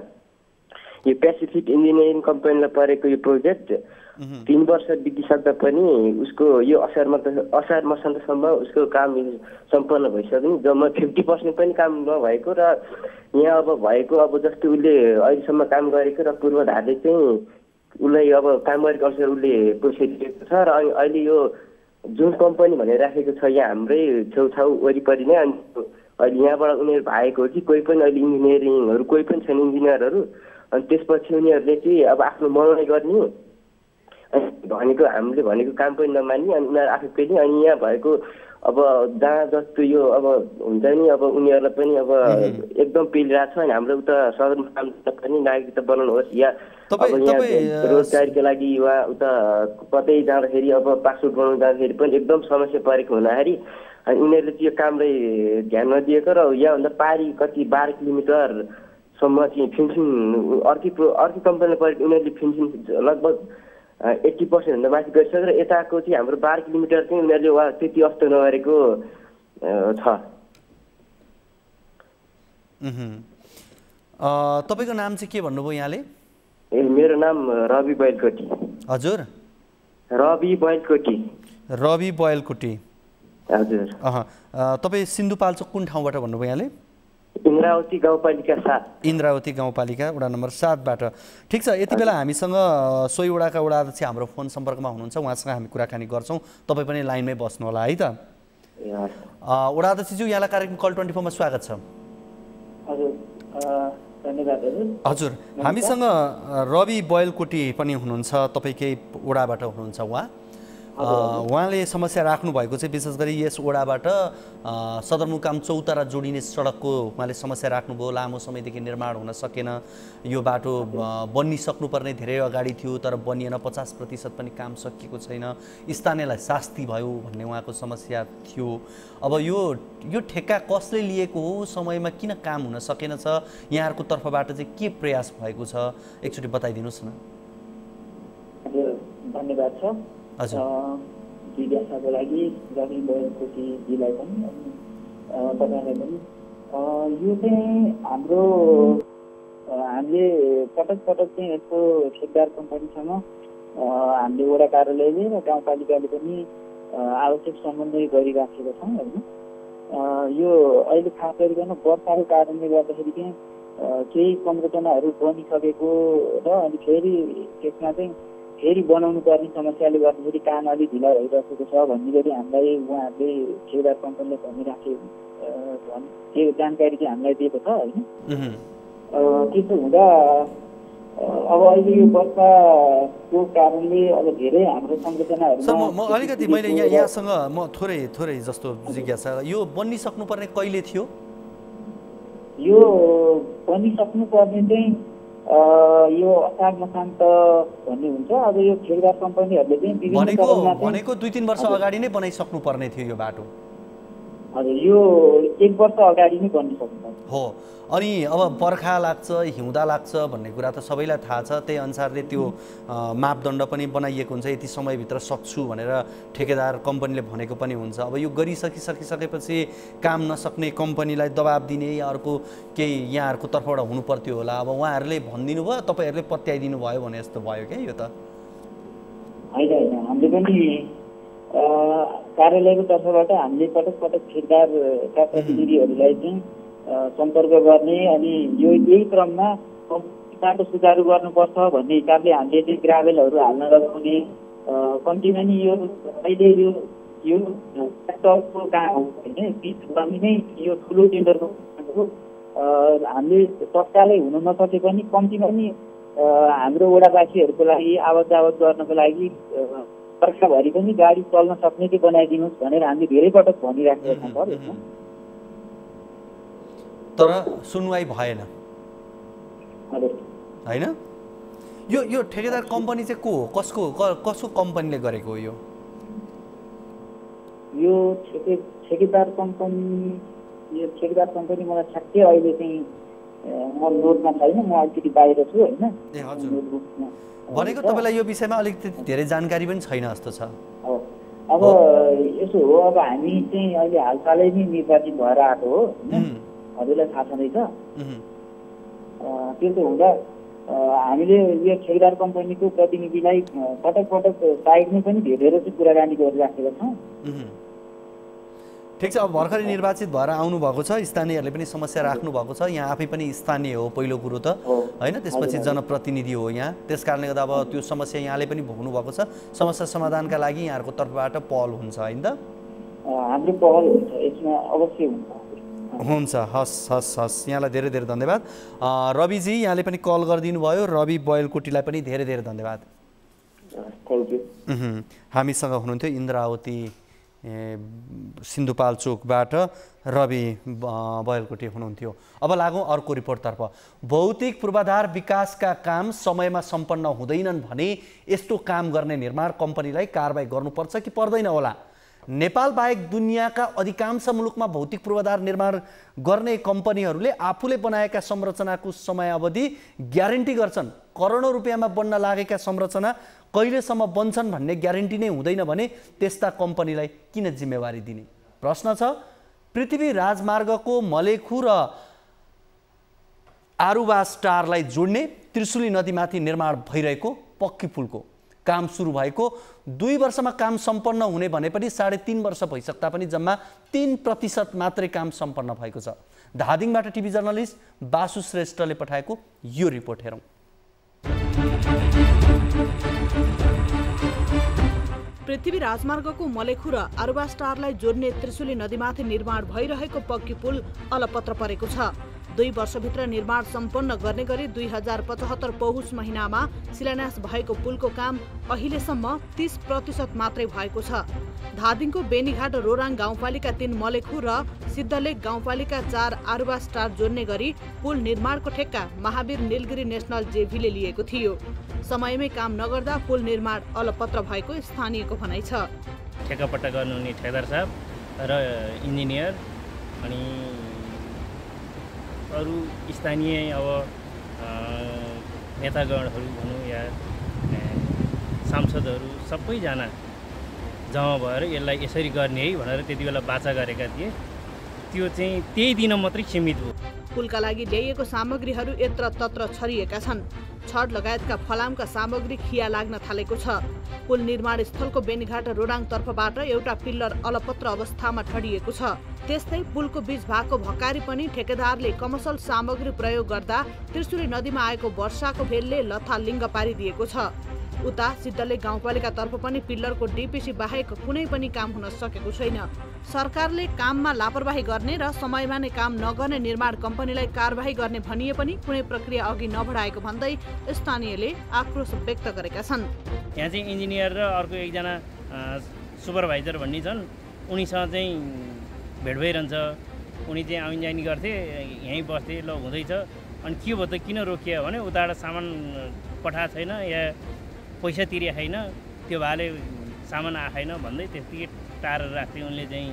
यो पेसिफिक इन्जिनियरिङ कम्पनीलाई परेको यो प्रोजेक्ट 3 वर्ष बितिसक्दा पनि उसको यो असार मसान्तसम्म उसको काम सम्पन्न भइसक्यो। जम्मा 50% पनि काम नभएको र यहाँ अब भएको जस्तो उसले अहिलेसम्म काम गरेको र पूर्वाधारले चाहिँ उसलाई काम गरेको अनुसार उसले पैसा दिएको छ र अहिले यो जुन कम्पनी भनेर राखेको छ यहाँ हाम्रै छेउछाउ वरिपरि नै, अनि अहिले यहाँबाट उनीहरू भएको हो कि कोही पनि अहिले इन्जिनियरिङहरू कोही पनि छैन इन्जिनियरहरू। अनि त्यसपछि उनीहरूले चाहिँ आफ्नो मनोनय गर्ने भनेको हामीले भनेको काम पनि नमान्ने, अनि उनीहरू आफै पनि अनि यहाँ भएको जहाँ जस्तो यो हुन्छ नि उनीहरूलाई पनि एकदम पेलिरहेको छ। अनि हाम्रो उता सदरमुकाम पनि नागरिकता बनाउनुहोस् या यहाँ रोजगारीको लागि वा उता कतै जाँदाखेरि पासपोर्ट बनाउनु जाँदाखेरि पनि एकदम समस्या परेको हुँदाखेरि अनि उनीहरूले त्यो कामलाई ध्यान नदिएको र यहाँभन्दा पारी कति 12 किलोमिटरसम्म चाहिँ फेन्सिङ अर्कै कम्पनीले परेको उनीहरूले फेन्सिङ लगभग 80% भन्दा माथि गरिसक्यो र यताको चाहिँ हाम्रो 12 किलोमिटर चाहिँ उनीहरूले त्यति अस्त नगरेको छ। तपाईँको नाम चाहिँ के भन्नुभयो यहाँले? मेरो नाम रवि बैलकोटी। हजुर रवि बैलकोटी। रवि बैलकोटी हजुर। तपाईँ सिन्धुपाल्चोक कुन ठाउँबाट भन्नुभयो यहाँले? इन्द्रावती गाउँपालिका 7। इन्द्रावती गाउँपालिका वडा नम्बर 7बाट। ठिक छ, यति बेला हामीसँग सोही वडाका वडाध्यक्ष हाम्रो फोन सम्पर्कमा हुनुहुन्छ, उहाँसँग हामी कुराकानी गर्छौँ। तपाईँ पनि लाइनमै बस्नु होला है त। वडाध्यक्षज्यू यहाँलाई कार्यक्रम कल 24 मा स्वागत छ। हजुर हामीसँग रवि बैलकोटी पनि हुनुहुन्छ, तपाईँकै वडाबाट हुनुहुन्छ उहाँ। उहाँले समस्या राख्नु भएको चाहिँ विशेष गरी यस वडाबाट सदरमुकाम चौतारा जोडिने सडकको उहाँले समस्या राख्नुभयो। लामो समयदेखि निर्माण हुन सकेन, यो बाटो बनिसक्नुपर्ने धेरै अगाडि थियो तर बनिएन, 50% पनि काम सकिएको छैन, स्थानीयलाई शास्ति भयो भन्ने उहाँको समस्या थियो। अब यो ठेक्का कसले लिएको हो, समयमा किन काम हुन सकेन छ, यहाँहरूको तर्फबाट चाहिँ के प्रयास भएको छ, एकचोटि बताइदिनुहोस् न। धन्यवाद छ जिज्ञासाको लागि, रवि बयलकोटीजीलाई पनि तपाईँलाई पनि। यो चाहिँ हामीले पटक चाहिँ यस्तो ठेकदार कम्पनीसँग हामीले वडा कार्यालयले र गाउँपालिकाले पनि आवश्यक समन्वय गरिराखेका छौँ होइन। यो अहिले खास गरिकन वर्षाको कारणले गर्दाखेरि चाहिँ केही संरचनाहरू बनिसकेको र अनि फेरि त्यसमा चाहिँ फेरि बनाउनु पर्ने समस्याले गर्दाखेरि काम अलिक ढिला भइरहेको छ भन्ने गरी हामीलाई उहाँहरूले ठेकेदार कम्पनीले भनिराखे त्यो जानकारी चाहिँ हामीलाई दिएको छ होइन। त्यसो हुँदा अब अहिले यो वर्षाको कारणले अब धेरै हाम्रो संरचनाहरू म अलिकति मैले यहाँसँग म थोरै जस्तो जिज्ञासा, यो बनिसक्नुपर्ने कहिले थियो? यो बनिसक्नुपर्ने चाहिँ यो असार मसान्त भन्ने हुन्छ। अब यो ठेकेदार कम्पनीहरूले चाहिँ भनेको 2-3 वर्ष अगाडि नै बनाइसक्नु पर्ने थियो यो बाटो। हजुर, यो 1 वर्ष अगाडि नै बनिसक्नु हो। अनि अब बर्खा लाग्छ, हिउँदा लाग्छ भन्ने कुरा त सबैलाई थाहा छ, त्यही अनुसारले त्यो मापदण्ड पनि बनाइएको हुन्छ, यति समयभित्र सक्छु भनेर ठेकेदार कम्पनीले भनेको पनि हुन्छ। अब यो गरिसकेपछि काम नसक्ने कम्पनीलाई दबाब दिने या अर्को केही यहाँहरूको तर्फबाट हुनु पर्थ्यो होला। अब उहाँहरूले भनिदिनु भयो, तपाईँहरूले पत्याइदिनु भयो भने जस्तो भयो क्या यो त? होइन, हामीले पनि कार्यालयको तर्फबाट हामीले पटक ठेकेदारका प्रतिनिधिहरूलाई चाहिँ सम्पर्क गर्ने अनि यही क्रममा बाटो सुचारू गर्नुपर्छ भन्ने हिसाबले हामीले चाहिँ ग्राभेलहरू हाल्न लगाउने, कम्तीमा नि यो अहिले यो ट्र्याक्टरको काम हो होइन, पिच गर्ने नै यो ठुलो टेन्डरको हामीले तत्कालै हुन नसके पनि कम्तीमा नि हाम्रो वडावासीहरूको लागि आवत जावत गर्नको लागि बर्खाभरि पनि गाडी चल्न सक्ने चाहिँ बनाइदिनुहोस् भनेर हामीले धेरै पटक भनिराखेका छौँ तर सुनवाई भएन होइन। यो ठेकेदार कम्पनी चाहिँ को हो, कसको कम्पनीले गरेको हो? यो ठेकेदार कम्पनी मलाई ठ्याक्कै अहिले चाहिँ म नोटमा छैन, म अलिकति बाहिर छु होइन। ए हजुर, भनेको तपाईँलाई यो विषयमा अलिकति धेरै जानकारी पनि छैन जस्तो छ। अब यसो हो, अब हामी चाहिँ अहिले हालसालै नै निर्वाचित भएर आएको हो, हजुरलाई थाहा छँदैछ। त्यसो हुँदा हामीले यो ठेकेदार कम्पनीको प्रतिनिधिलाई पटक साइडमै पनि भेटेर चाहिँ कुराकानी गरिराखेका छौँ। ठिक छ, अब भर्खरै निर्वाचित भएर आउनुभएको छ, स्थानीयहरूले पनि समस्या राख्नु भएको छ, यहाँ आफै पनि स्थानीय हो पहिलो कुरो त होइन, त्यसपछि जनप्रतिनिधि हो यहाँ, त्यस कारणले गर्दा अब त्यो समस्या यहाँले पनि भोग्नु भएको छ। समस्या समाधानका लागि यहाँहरूको तर्फबाट पहल हुन्छ होइन त? हाम्रो पहल हुन्छ, यसमा अवश्य हुन्छ। हस्, यहाँलाई धेरै धन्यवाद। रविजी, यहाँले पनि कल गरिदिनु भयो, रवि बयलकोटीलाई पनि धेरै धन्यवाद। Thank you. हामीसँग हुनुहुन्थ्यो इन्द्रावती सिन्धुपाल्चोकबाट रवि बयलकोटी हुनुहुन्थ्यो। अब लागौँ अर्को रिपोर्टतर्फ। भौतिक पूर्वाधार विकासका काम समयमा सम्पन्न हुँदैनन् भने यस्तो काम गर्ने निर्माण कम्पनीलाई कारबाही गर्नुपर्छ कि पर्दैन होला? नेपाल बाहेक दुनियाँका अधिकांश मुलुकमा भौतिक पूर्वाधार निर्माण गर्ने कम्पनीहरूले आफूले बनाएका संरचनाको समयावधि ग्यारेन्टी गर्छन्। करोडौं रुपियाँमा बन्न लागेका संरचना कहिलेसम्म बन्छन् भन्ने ग्यारेन्टी नै हुँदैन भने त्यस्ता कम्पनीलाई किन जिम्मेवारी दिने प्रश्न छ। पृथ्वी राजमार्गको मलेखु र आरुवा स्टारलाई जोड्ने त्रिशुली नदीमाथि निर्माण भइरहेको पक्की पुलको काम सुरु भएको 2 वर्षमा काम सम्पन्न हुने भने पनि 3.5 वर्ष भइसक्दा पनि जम्मा 3% मात्रै काम सम्पन्न भएको छ। धादिङबाट टिभी जर्नलिस्ट बासु श्रेष्ठले पठाएको यो रिपोर्ट हेरौँ। पृथ्वी राजमार्गको मलेखु र आरुवा स्टारलाई जोड्ने त्रिशुली नदीमाथि निर्माण भइरहेको पक्की पुल अलपत्र परेको छ। 2 वर्षभित्र निर्माण सम्पन्न गर्ने गरी 2075 पौष महिनामा शिलान्यास भएको पुलको काम अहिलेसम्म 30% मात्रै भएको छ। धादिङको बेनीघाट रोराङ गाउँपालिका 3 मलेखु र सिद्धलेक गाउँपालिका 4 आरुवा स्टार जोड्ने गरी पुल निर्माणको ठेक्का महावीर नीलगिरी नेशनल जेभीले लिएको थियो। समयमै काम नगर्दा पुल निर्माण अलपत्र भएको स्थानीयको भनाइ छ। ठेक्कापट्टा गर्नुहुने ठेकेदार साहब र इन्जिनियर अनि अरू स्थानीय अब नेतागणहरू भनौँ या सांसदहरू सबैजना जम्मा भएर यसलाई यसरी गर्ने है भनेर त्यति बेला बाचा गरेका थिए। त्यो चाहिँ त्यही दिन मात्रै सीमित हो। पुलका लागि ल्याइएको सामग्रीहरू यत्र तत्र छरिएका छन्। छड लगायतका फलामका सामग्री खिया लाग्न थालेको छ। पुल निर्माण स्थलको बेनीघाट रोराङ तर्फबाट एउटा पिल्लर अलपत्र अवस्थामा ठडिएको छ। त्यस्तै पुलको बीच भएको भकारी पनि ठेकेदारले कमर्सियल सामग्री प्रयोग गर्दा त्रिशुली नदीमा आएको वर्षाको भेलले लथालिङ्ग पारिदिएको छ। उता सिद्धलेक गाउँपालिका तर्फ पनि पिल्लरको डीपीसी बाहेक कुनै पनि काम हुन सकेको छैन। सरकारले काममा लापरवाही गर्ने र समयमा नै काम नगर्ने निर्माण कम्पनीलाई कारबाही गर्ने भनिए पनि कुनै प्रक्रिया अघि नबढाएको भन्दै स्थानीयले आक्रोश व्यक्त गरेका छन्। यहाँ चाहिँ इन्जिनियर र अर्को एकजना सुपरभाइजर भन्ने छन्, उनीसँग चाहिँ भेट भइरहन्छ। उनी चाहिँ आउन जाने गर्थे, यहीँ बस्थे, ल हुँदैछ। अनि के भयो त किन रोकियो भने उताबाट सामान पठाएको छैन या पैसा तिरे छैन, त्यो भाले सामान आएन भन्दै त्यतिकै टारेर राख्थे उनले चाहिँ।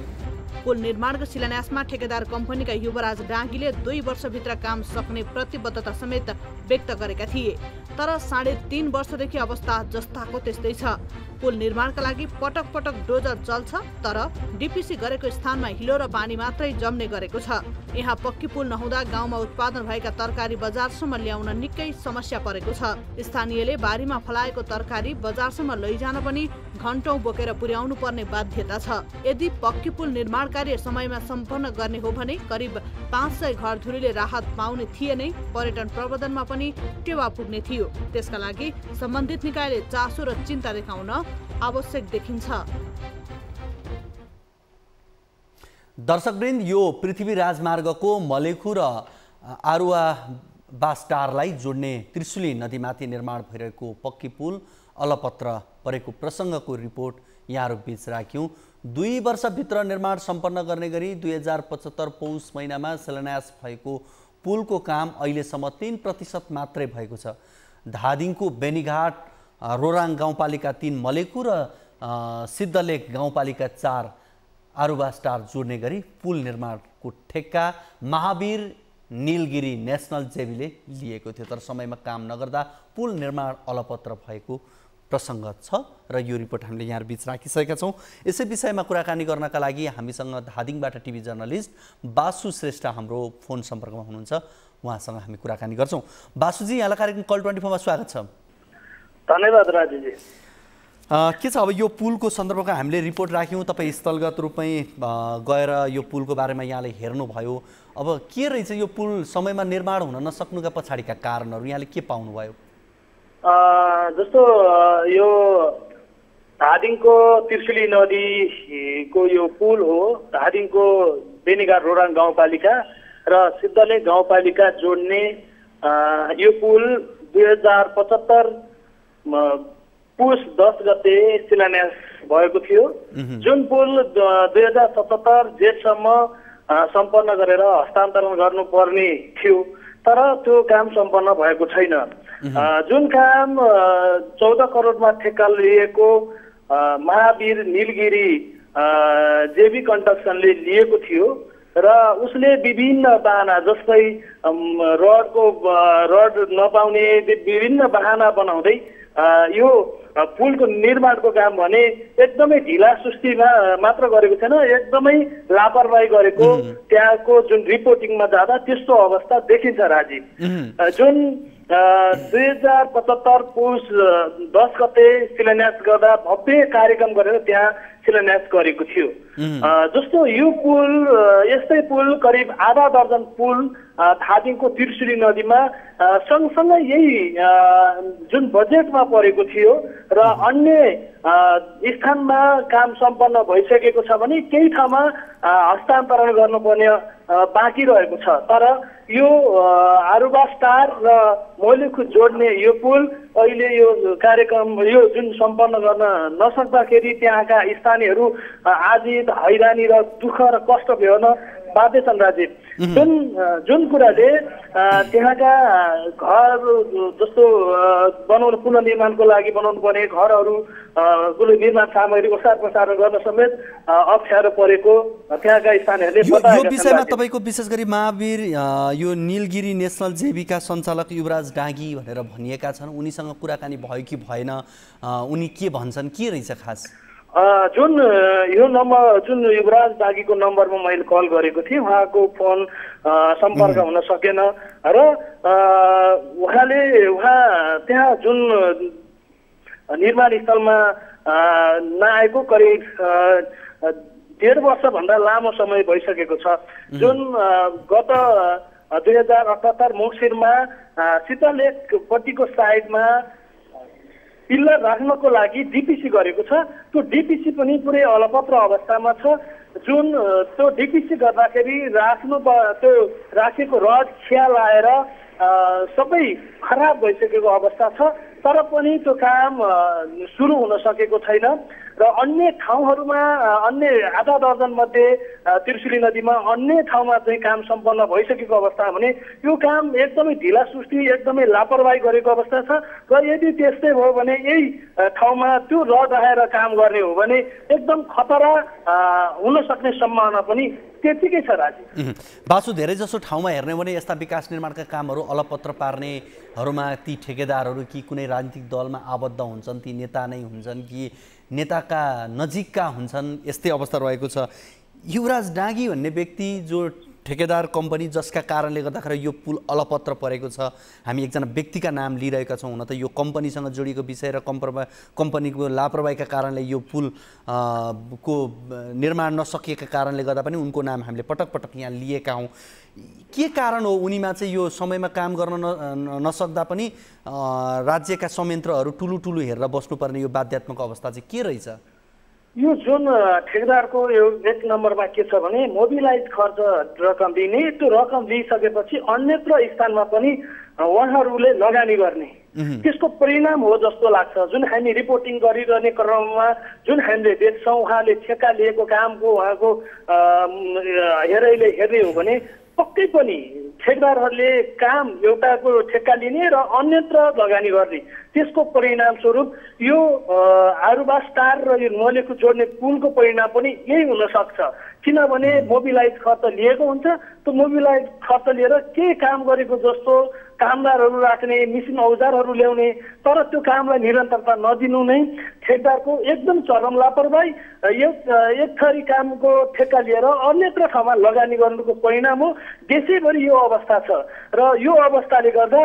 पुल निर्माणको शिलान्यासमा ठेकेदार कम्पनीका युवराज डाँगीले 2 वर्षभित्र काम सक्ने प्रतिबद्धता समेत व्यक्त गरेका थिए। तर 3.5 वर्षदेखि अवस्था जस्ताको त्यस्तै छ। पुल निर्माणका लागि पटक पटक डोजर चल्छ, तर डीपीसी गरेको स्थानमा हिलो र पानी मात्रै जम्ने गरेको छ। यहाँ पक्की पुल नहुँदा गाउँमा उत्पादन भएका तरकारी बजारसम्म ल्याउन निकै समस्या परेको छ। स्थानीयले बारीमा फलाएको तरकारी बजारसम्म लैजान पनि घण्टौं बोकेर पुर्याउनु पर्ने बाध्यता छ। यदि पक्की पुल निर्माण कार्य समयमा सम्पन्न गर्ने हो भने करिब 500 घरधुरीले राहत पाउने थिए नै पर्यटन प्रबन्धनमा पनि टेवा पुग्ने थियो। त्यसका लागि सम्बन्धित निकायले चासो र चिन्ता देखाउन आवश्यक देखिन्छ। दर्शकवृन्द, यो पृथ्वी राजमार्गको मलेखु र आरुवा बास्टारलाई जोड्ने त्रिशुली नदीमाथि निर्माण भइरहेको पक्की पुल अलपत्र परेको प्रसङ्गको रिपोर्ट यहाँहरू बीच राख्यौँ। 2 वर्षभित्र निर्माण सम्पन्न गर्ने गरी 2075 पौष महिनामा शिलान्यास भएको पुलको काम अहिलेसम्म 3% मात्रै भएको छ। धादिङको बेनीघाट रोराङ गाउँपालिका 3 मलेखु र सिद्धलेक गाउँपालिका 4 आरुवा स्टार जोड्ने गरी पुल निर्माणको ठेक्का महावीर नीलगिरी नेशनल जेभीले लिएको थियो। तर समयमा काम नगर्दा पुल निर्माण अलपत्र भएको प्रसङ्ग छ र यो रिपोर्ट हामीले यहाँ बीच राखिसकेका छौँ। यसै विषयमा कुराकानी गर्नका लागि हामीसँग धादिङबाट टिभी जर्नलिस्ट बासु श्रेष्ठ हाम्रो फोन सम्पर्कमा हुनुहुन्छ। उहाँसँग हामी कुराकानी गर्छौँ। बासुजी, यहाँलाई कार्यक्रम कल 24 मा स्वागत छ। धन्यवाद राजुजी। के छ, अब यो पुलको सन्दर्भमा हामीले रिपोर्ट राख्यौँ, तपाईँ स्थलगत रूपमै गएर यो पुलको बारेमा यहाँले हेर्नुभयो। अब के रहेछ यो पुल समयमा निर्माण हुन नसक्नुका पछाडिका कारणहरू यहाँले के पाउनुभयो? जस्तो यो धादिङको त्रिशुली नदीको यो पुल हो। धादिङको बेनीघाट रोराङ गाउँपालिका र सिद्धलेक गाउँपालिका जोड्ने यो पुल 2075 पुष 10 गते शिलान्यास भएको थियो। जुन पुल 2077 जेठसम्म सम्पन्न गरेर हस्तान्तरण गर्नुपर्ने थियो, तर त्यो काम सम्पन्न भएको छैन। जुन काम 14 करोडमा ठेक्का लिएको महावीर नीलगिरी जेबी कन्स्ट्रक्सनले लिएको थियो र उसले विभिन्न बाहना जस्तै रड नपाउने विभिन्न बाहना बनाउँदै यो पुलको निर्माणको काम भने एकदमै ढिला सुस्तीमा मात्र गरेको छैन, एकदमै लापरवाही गरेको त्यहाँको जुन रिपोर्टिङमा जाँदा त्यस्तो अवस्था देखिन्छ राजीव। जुन 2075 पुष 10 गते शिलान्यास गर्दा भव्य कार्यक्रम गरेर त्यहाँ शिलान्यास गरेको थियो। जस्तो यो पुल यस्तै पुल करिब आधा दर्जन पुल धादिङको त्रिशुली नदीमा सँगसँगै यही जुन बजेटमा परेको थियो र अन्य स्थानमा काम सम्पन्न भइसकेको छ भने केही ठाउँमा हस्तान्तरण गर्नुपर्ने बाँकी रहेको छ। तर यो आरुबा स्टार र मोलेखु जोड्ने यो पुल अहिले यो कार्यक्रम यो जुन सम्पन्न गर्न नसक्दाखेरि त्यहाँका स्थानीयहरू आजित हैरानी र दुःख र कष्ट बेहोर्न बाध्य छन्। राजीव, जुन कुराले त्यहाँका घर जस्तो बनाउनु पुनर्निर्माणको लागि बनाउनु पर्ने घरहरू निर्माण सामग्री ओसार पसार गर्न समेत अप्ठ्यारो परेको त्यहाँका स्थानीयहरूले बताएका छन्। यो विषयमा तपाईको विशेष गरी महावीर यो नीलगिरी नेसनल जेबीका सञ्चालक युवराज डाँगी भनेर भनिएका छन्, उनीसँग कुराकानी भयो कि भएन, उनी के भन्छन्, के रहेछ खास? जुन यो नम्बर जुन युवराज डाँगीको नम्बरमा मैले कल गरेको थिएँ, उहाँको फोन सम्पर्क हुन सकेन र उहाँ त्यहाँ जुन निर्माण स्थलमा नआएको करिब 1.5 वर्षभन्दा लामो समय भइसकेको छ। जुन गत 2078 मङ्सिरमा शीतलेखपट्टिको साइडमा पिल्लर राख्नको लागि डिपिसी गरेको छ। त्यो डिपिसी पनि पुरै अलपत्र अवस्थामा छ। जुन त्यो डिपिसी गर्दाखेरि त्यो राखेको रड खिया लाएर सबै खराब भइसकेको अवस्था छ, तर पनि त्यो काम सुरु हुन सकेको छैन। र अन्य ठाउँहरूमा अन्य आधा दर्जन मध्ये त्रिशुली नदीमा अन्य ठाउँमा चाहिँ काम सम्पन्न भइसकेको अवस्था भने यो काम एकदमै ढिला सुस्ती एकदमै लापरवाही गरेको अवस्था छ। र यदि त्यस्तै भयो भने यही ठाउँमा त्यो रड राखेर काम गर्ने हो भने एकदम खतरा हुन सक्ने सम्भावना पनि त्यतिकै छ। राजीव, बासु धेरै जसो ठाउँमा हेर्ने हो भने यस्ता विकास निर्माणका कामहरू अलपत्र पार्नेहरूमा ती ठेकेदारहरू कि कुनै राजनीतिक दलमा आबद्ध हुन्छन्, ती नेता नै हुन्छन् कि नेताका नजिकका हुन्छन्, यस्तै अवस्था रहेको छ। युवराज डाँगी भन्ने व्यक्ति जो ठेकेदार कम्पनी जसका कारणले गर्दाखेरि यो पुल अलपत्र परेको छ, हामी एकजना व्यक्तिका नाम लिइरहेका छौँ। हुन त यो कम्पनीसँग जोडिएको विषय र कम्पनीको लापरवाहीका कारणले यो पुल को निर्माण नसकिएका कारणले गर्दा पनि उनको नाम हामीले पटक पटक यहाँ लिएका हौँ। के कारण हो उनीमा चाहिँ यो समयमा काम गर्न नसक्दा पनि राज्यका संयन्त्रहरू ठुलो हेरेर बस्नुपर्ने यो बाध्यात्मक अवस्था चाहिँ के रहेछ? यो जुन ठेकेदारको यो एक नम्बरमा के छ भने मोबिलाइज खर्च रकम दिने, त्यो रकम दिइसकेपछि अन्यत्र स्थानमा पनि उहाँहरूले लगानी गर्ने, त्यसको परिणाम हो जस्तो लाग्छ। जुन हामी रिपोर्टिङ गरिरहने क्रममा जुन हामीले देख्छौँ, उहाँले ठेक्का लिएको कामको उहाँको हेराइले हेर्ने हो भने पक्कै पनि ठेकेदारहरूले काम एउटाको ठेक्का लिने र अन्यत्र लगानी गर्ने, त्यसको परिणाम स्वरूप यो आरुबा स्टार र यो मोलेखु जोड्ने पुलको परिणाम पनि यही हुन सक्छ। किनभने मोबिलाइज खर्च लिएको हुन्छ, त्यो मोबिलाइज खर्च लिएर के काम गरेको जस्तो कामदारहरू राख्ने, मिसिन औजारहरू ल्याउने, तर त्यो कामलाई निरन्तरता नदिनु नै ठेकेदारको एकदम चरम लापरवाही, एक थरी कामको ठेक्का लिएर अन्यत्र ठाउँमा लगानी गर्नुको परिणाम हो। देशैभरि यो अवस्था छ र यो अवस्थाले गर्दा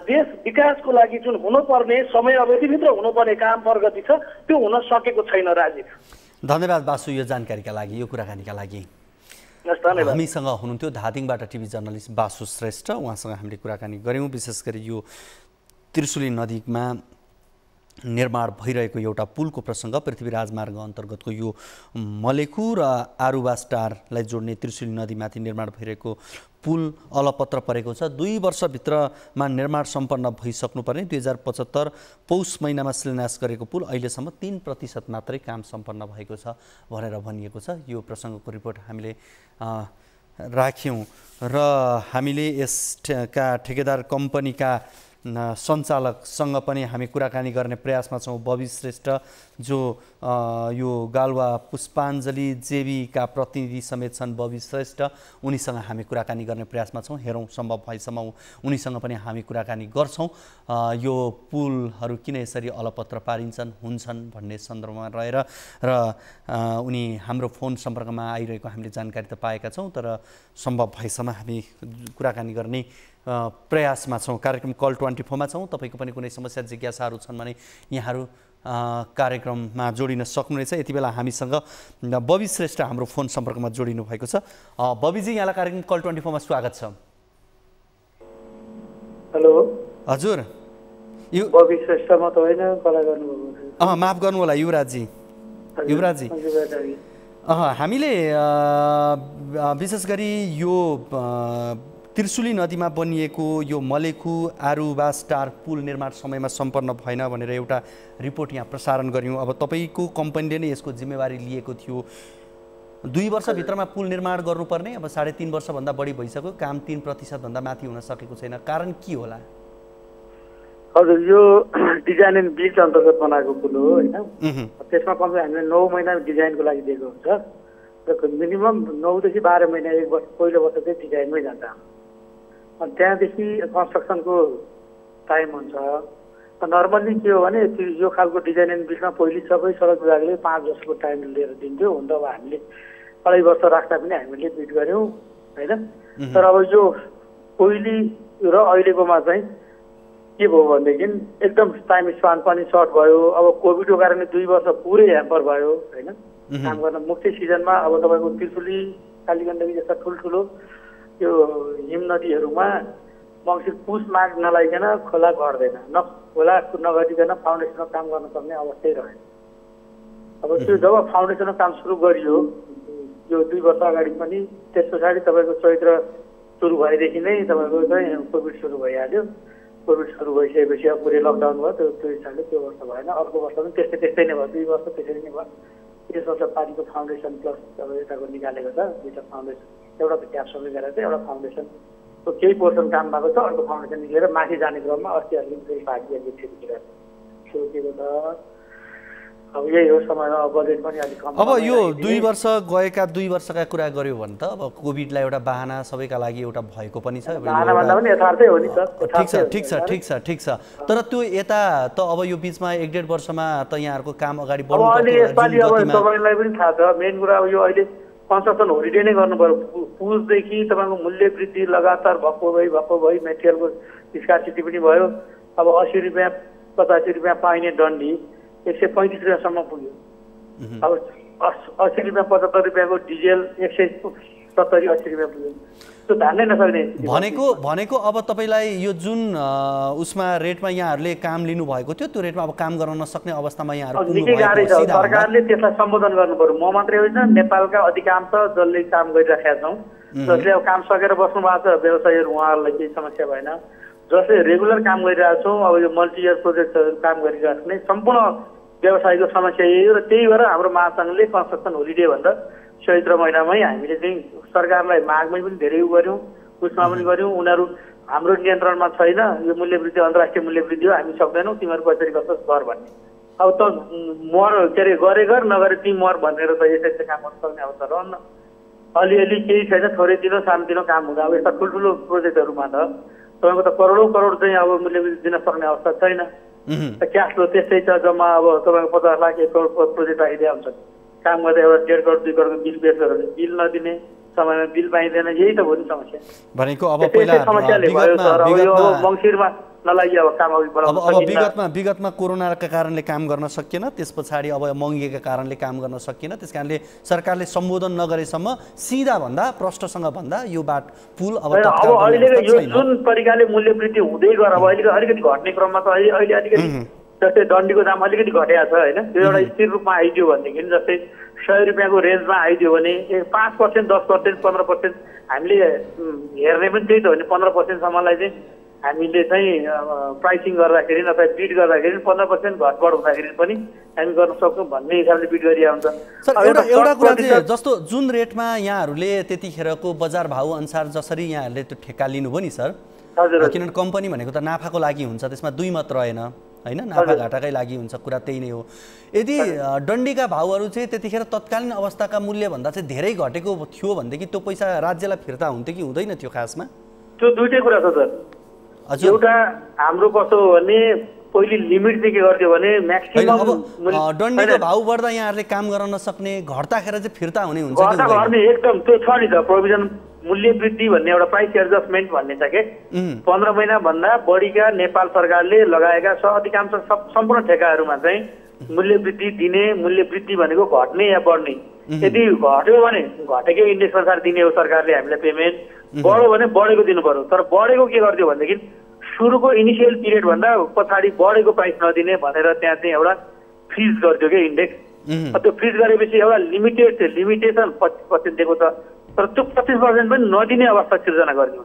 देश विकासको लागि जुन हुनुपर्ने समय अवधिभित्र हुनुपर्ने काम प्रगति छ त्यो हुन सकेको छैन। राजीव, धन्यवाद बासु यो जानकारीका लागि, यो कुराकानीका लागि। हामीसँग हुनुहुन्थ्यो धादिङबाट टिभी जर्नलिस्ट बासु श्रेष्ठ, उहाँसँग हामीले कुराकानी गऱ्यौँ विशेष गरी यो त्रिशुली नदीमा निर्माण भइरहेको एउटा पुलको प्रसङ्ग, पृथ्वी राजमार्ग अन्तर्गतको यो मलेखु र आरुबा स्टारलाई जोड्ने त्रिशुली नदीमाथि निर्माण भइरहेको पुल अलपत्र परेको छ। 2 वर्षभित्रमा निर्माण सम्पन्न भइसक्नुपर्ने 2075 पौष महिनामा शिलान्यास गरेको पुल अहिलेसम्म 3% मात्रै काम सम्पन्न भएको छ भनेर भनिएको छ। यो प्रसङ्गको रिपोर्ट हामीले राख्यौँ र हामीले यसका ठेकेदार कम्पनीका सञ्चालकसँग पनि हामी कुराकानी गर्ने प्रयासमा छौँ। बबी श्रेष्ठ जो यो गालुवा पुष्पाञ्जली जेबीका प्रतिनिधि समेत छन्, बबी श्रेष्ठ, उनीसँग हामी कुराकानी गर्ने प्रयासमा छौँ। हेरौँ सम्भव भएसम्म उनीसँग पनि हामी कुराकानी गर्छौँ। यो पुलहरू किन यसरी अलपत्र पारिन्छन् हुन्छन् भन्ने सन्दर्भमा रहेर र उनी हाम्रो फोन सम्पर्कमा आइरहेको हामीले जानकारी त पाएका छौँ, तर सम्भव भएसम्म हामी कुराकानी गर्ने प्रयासमा छौँ। कार्यक्रम कल 24 मा छौँ। तपाईँको पनि कुनै समस्या जिज्ञासाहरू छन् भने यहाँहरू कार्यक्रममा जोडिन सक्नुहुनेछ। यति बेला हामीसँग बबी श्रेष्ठ हाम्रो फोन सम्पर्कमा जोडिनु भएको छ। बबीजी, यहाँलाई कार्यक्रम कल 24 मा स्वागत छ। हेलो हजुर, बबी श्रेष्ठ म त होइन, कला गर्नुभएको। माफ गर्नु होला युवराजजी। हामीले विशेष गरी यो त्रिशुली नदीमा बनिएको यो मलेखु आरुबा स्टार पुल निर्माण समयमा सम्पन्न भएन भनेर एउटा रिपोर्ट यहाँ प्रसारण गर्यौँ। अब तपाईँको कम्पनीले नै यसको जिम्मेवारी लिएको थियो। 2 वर्षभित्रमा पुल निर्माण गर्नुपर्ने, अब 3.5 वर्षभन्दा बढी भइसक्यो, काम 3% भन्दा माथि हुन सकेको छैन। कारण के होला? हजुर, यो डिजाइन एन्ड बिल्ड अन्तर्गत बनाएको पुल हो होइन। त्यसमा कमसे हामीले 9 महिना डिजाइनको लागि दिएको हुन्छ र मिनिमम 9 देखि 12 महिना, 1 वर्ष पहिलो वर्ष चाहिँ डिजाइनमै जान्छ। अनि त्यहाँदेखि कन्स्ट्रक्सनको टाइम हुन्छ। नर्मल्ली के हो भने यो खालको डिजाइन एन्ड बिल्डमा पहिले सबै सडक विभागले 5 वर्षको टाइम लिएर दिन्थ्यो। हुन त अब हामीले 2.5 वर्ष राख्दा पनि हामीले बिड गऱ्यौँ होइन। तर अब यो पहिले र अहिलेकोमा चाहिँ के भयो भनेदेखि एकदम टाइम स्पान पनि सर्ट भयो। अब कोभिडको कारणले 2 वर्ष पुरै ह्याम्पर भयो होइन काम गर्न। मुख्य सिजनमा अब तपाईँको त्रिशुली, कालीगण्डकी जस्ता ठुल्ठुलो यो हिम नदीहरूमा मङ्सिर पुस माघ नलाइकन खोला घट्दैन, खोला नगरिकन फाउन्डेसनमा काम गर्न सक्ने अवस्थै रह्यो। अब त्यो जब फाउन्डेसनमा काम सुरु गरियो यो 2 वर्ष अगाडि पनि, त्यस पछाडि तपाईँको चैत्र सुरु भएदेखि नै तपाईँको चाहिँ कोभिड सुरु भइहाल्यो। कोभिड सुरु भइसकेपछि अब पुरै लकडाउन भयो। त्यो हिसाबले त्यो वर्ष भएन। अर्को वर्ष पनि त्यस्तै नै भयो। 2 वर्ष त्यसरी नै भयो। यस वर्ष पार्टीको फाउन्डेसन प्लस अब यताको निकालेको छ 2टा फाउन्डेसन। एउटा त क्याप्सुल गरेर चाहिँ एउटा फाउन्डेसनको केही पोर्सन काम भएको छ, अर्को फाउन्डेसन निकालेर माथि जाने क्रममा अस्ति फेरि पार्टी सोचेको छ। अब यही हो समयमा बजेट पनि अलिक कम। अब यो 2 वर्ष गएका 2 वर्षका कुरा गर्यो भने त अब कोभिडलाई एउटा बाहना सबैका लागि एउटा भएको पनि छ। बाहना भन्दा पनि यथार्थै हो नि सर। ठिक छ। तर त्यो यता त अब यो बिचमा 1.5 वर्षमा त यहाँहरूको काम अगाडि बढ्नु पर्छ। अहिले यसपालि अब तपाईँलाई पनि थाहा छ, मेन कुरा अब यो अहिले कन्स्ट्रक्सन होलिडे नै गर्नु पर्यो। पुसदेखि तपाईँको मूल्य वृद्धि लगातार भक्कु भई मेटेरियलको स्कार्सिटी पनि भयो। अब 80 रुपियाँ 85 रुपियाँ पाइने डन्डी 135 रुपियाँसम्म पुग्यो। अब 80 रुपियाँ 75 रुपियाँको डिजेल 170-80 रुपियाँ पुग्यो। त्यो धान्नै नसक्ने भनेको अब तपाईँलाई यो जुन उसमा रेटमा यहाँहरूले काम लिनुभएको थियो त्यो रेटमा अब काम गर्न नसक्ने अवस्थामा यहाँहरू निकै गाह्रो छ। सरकारले त्यसलाई सम्बोधन गर्नु पर्यो। म मात्रै होइन, नेपालका अधिकांश जसले काम गरिराखेका छौँ, जसले अब काम सकेर बस्नु भएको छ व्यवसायीहरू, उहाँहरूलाई केही समस्या भएन। जसले रेगुलर काम गरिरहेको छौँ, अब यो मल्टी इयर प्रोजेक्टहरू काम गरिराख्ने सम्पूर्ण व्यवसायको समस्या यही हो। र त्यही भएर हाम्रो महासङ्घले कन्स्ट्रक्सन होलिडे भन्दा चैत्र महिनामै हामीले चाहिँ सरकारलाई मागमै पनि धेरै गऱ्यौँ, उसमा पनि गऱ्यौँ। उनीहरू हाम्रो नियन्त्रणमा छैन, यो मूल्यवृद्धि अन्तर्राष्ट्रिय मूल्यवृद्धि हो, हामी सक्दैनौँ, तिमीहरू कसरी गर्छौ गर भन्ने। अब त गरे गर नगरे ती मर भनेर त यसरी काम गर्न सक्ने अवस्था रहन्न। अलिअलि केही छैन, थोरै दिनो सानो दिनो काम हुँदा अब यस्ता ठुल्ठुलो प्रोजेक्टहरूमा त तपाईँको त करोड चाहिँ अब मूल्यवृद्धि दिन सक्ने अवस्था छैन। क्यास फ्लो त्यस्तै छ। जम्मा अब तपाईँको 50 लाख 1 करोड प्रोजेक्ट राखिदिया हुन्छ। काम गर्दा एउटा 1.5 करोड 2 करोडको बिल पेश गर्यो भने बिल नदिने, समयमा बिल पाइँदैन, यही त हो नि समस्या। भनेको अब पहिला मङ्सिरमा नलागि अब काम अघि बढाउन सकिएन। अब विगतमा कोरोनाका कारणले काम गर्न सकिएन, त्यस पछाडि अब महँगीका कारणले काम गर्न सकिएन। त्यस कारणले सरकारले सम्बोधन नगरेसम्म सिधा भन्दा प्रष्टसँग भन्दा यो पुल अब अहिलेको यो जुन तरिकाले मूल्य वृद्धि हुँदै गएर अब अहिले अलिकति घट्ने क्रममा त अहिले अलिकति जस्तै डन्डीको दाम अलिकति घटेको छ होइन। त्यो एउटा स्थिर रूपमा आइदियो भनेदेखि जस्तै 100 रुपियाँको रेन्जमा आइदियो भने 5%, 10%, 15% हामीले हेर्ने पनि त्यही त हो नि। 15%सम्मलाई चाहिँ हामीले चाहिँ प्राइसिङ गर्दाखेरि अथवा बिड गर्दाखेरि 15% घटबड हुँदाखेरि पनि हामी गर्न सक्छौँ भन्ने हिसाबले बिड गरिएको हुन्छ। एउटा कुरा चाहिँ जस्तो जुन रेटमा यहाँहरूले त्यतिखेरको बजार भाउ अनुसार जसरी यहाँहरूले त्यो ठेक्का लिनुभयो नि सर, किनभने कम्पनी भनेको त नाफाको लागि हुन्छ, त्यसमा 2 मत रहेन होइन, नाफा घाटाकै लागि हुन्छ, कुरा त्यही नै हो। यदि डन्डीका भाउहरू चाहिँ त्यतिखेर तत्कालीन अवस्थाका मूल्यभन्दा चाहिँ धेरै घटेको थियो भनेदेखि त्यो पैसा राज्यलाई फिर्ता हुन्थ्यो कि हुँदैन थियो? खासमा त्यो दुईटै कुरा छ सर। एउटा हाम्रो कस्तो हो भने पहिले लिमिट चाहिँ के गर्थ्यो भने म्याक्सिमम डन्डीको भाउ बढ्दा यहाँहरूले काम गर्न नसक्ने, घट्दाखेरि चाहिँ फिर्ता हुने हुन्छ कि गर्ने एकदम त्यो छ नि त प्रोभिजन। मूल्य वृद्धि भन्ने एउटा प्राइस एडजस्टमेन्ट भन्ने छ के 15 महिनाभन्दा बढीका नेपाल सरकारले लगाएका अधिकांश सम्पूर्ण ठेकाहरूमा चाहिँ मूल्य वृद्धि दिने, मूल्य वृद्धि भनेको घट्ने या बढ्ने, यदि घट्यो भने घटेको इन्डेक्स अनुसार दिने हो सरकारले हामीलाई पेमेन्ट, बढ्यो भने बढेको दिनु पर्यो। तर बढेको के गरिदियो भनेदेखि सुरुको इनिसियल पिरियड भन्दा पछाडि बढेको प्राइस नदिने भनेर त्यहाँ चाहिँ एउटा फ्रिज गरिदियो क्या इन्डेक्स। त्यो फ्रिज गरेपछि एउटा लिमिटेसन 25% दिएको छ, तर त्यो 25% पनि नदिने अवस्था सिर्जना गरिदियो।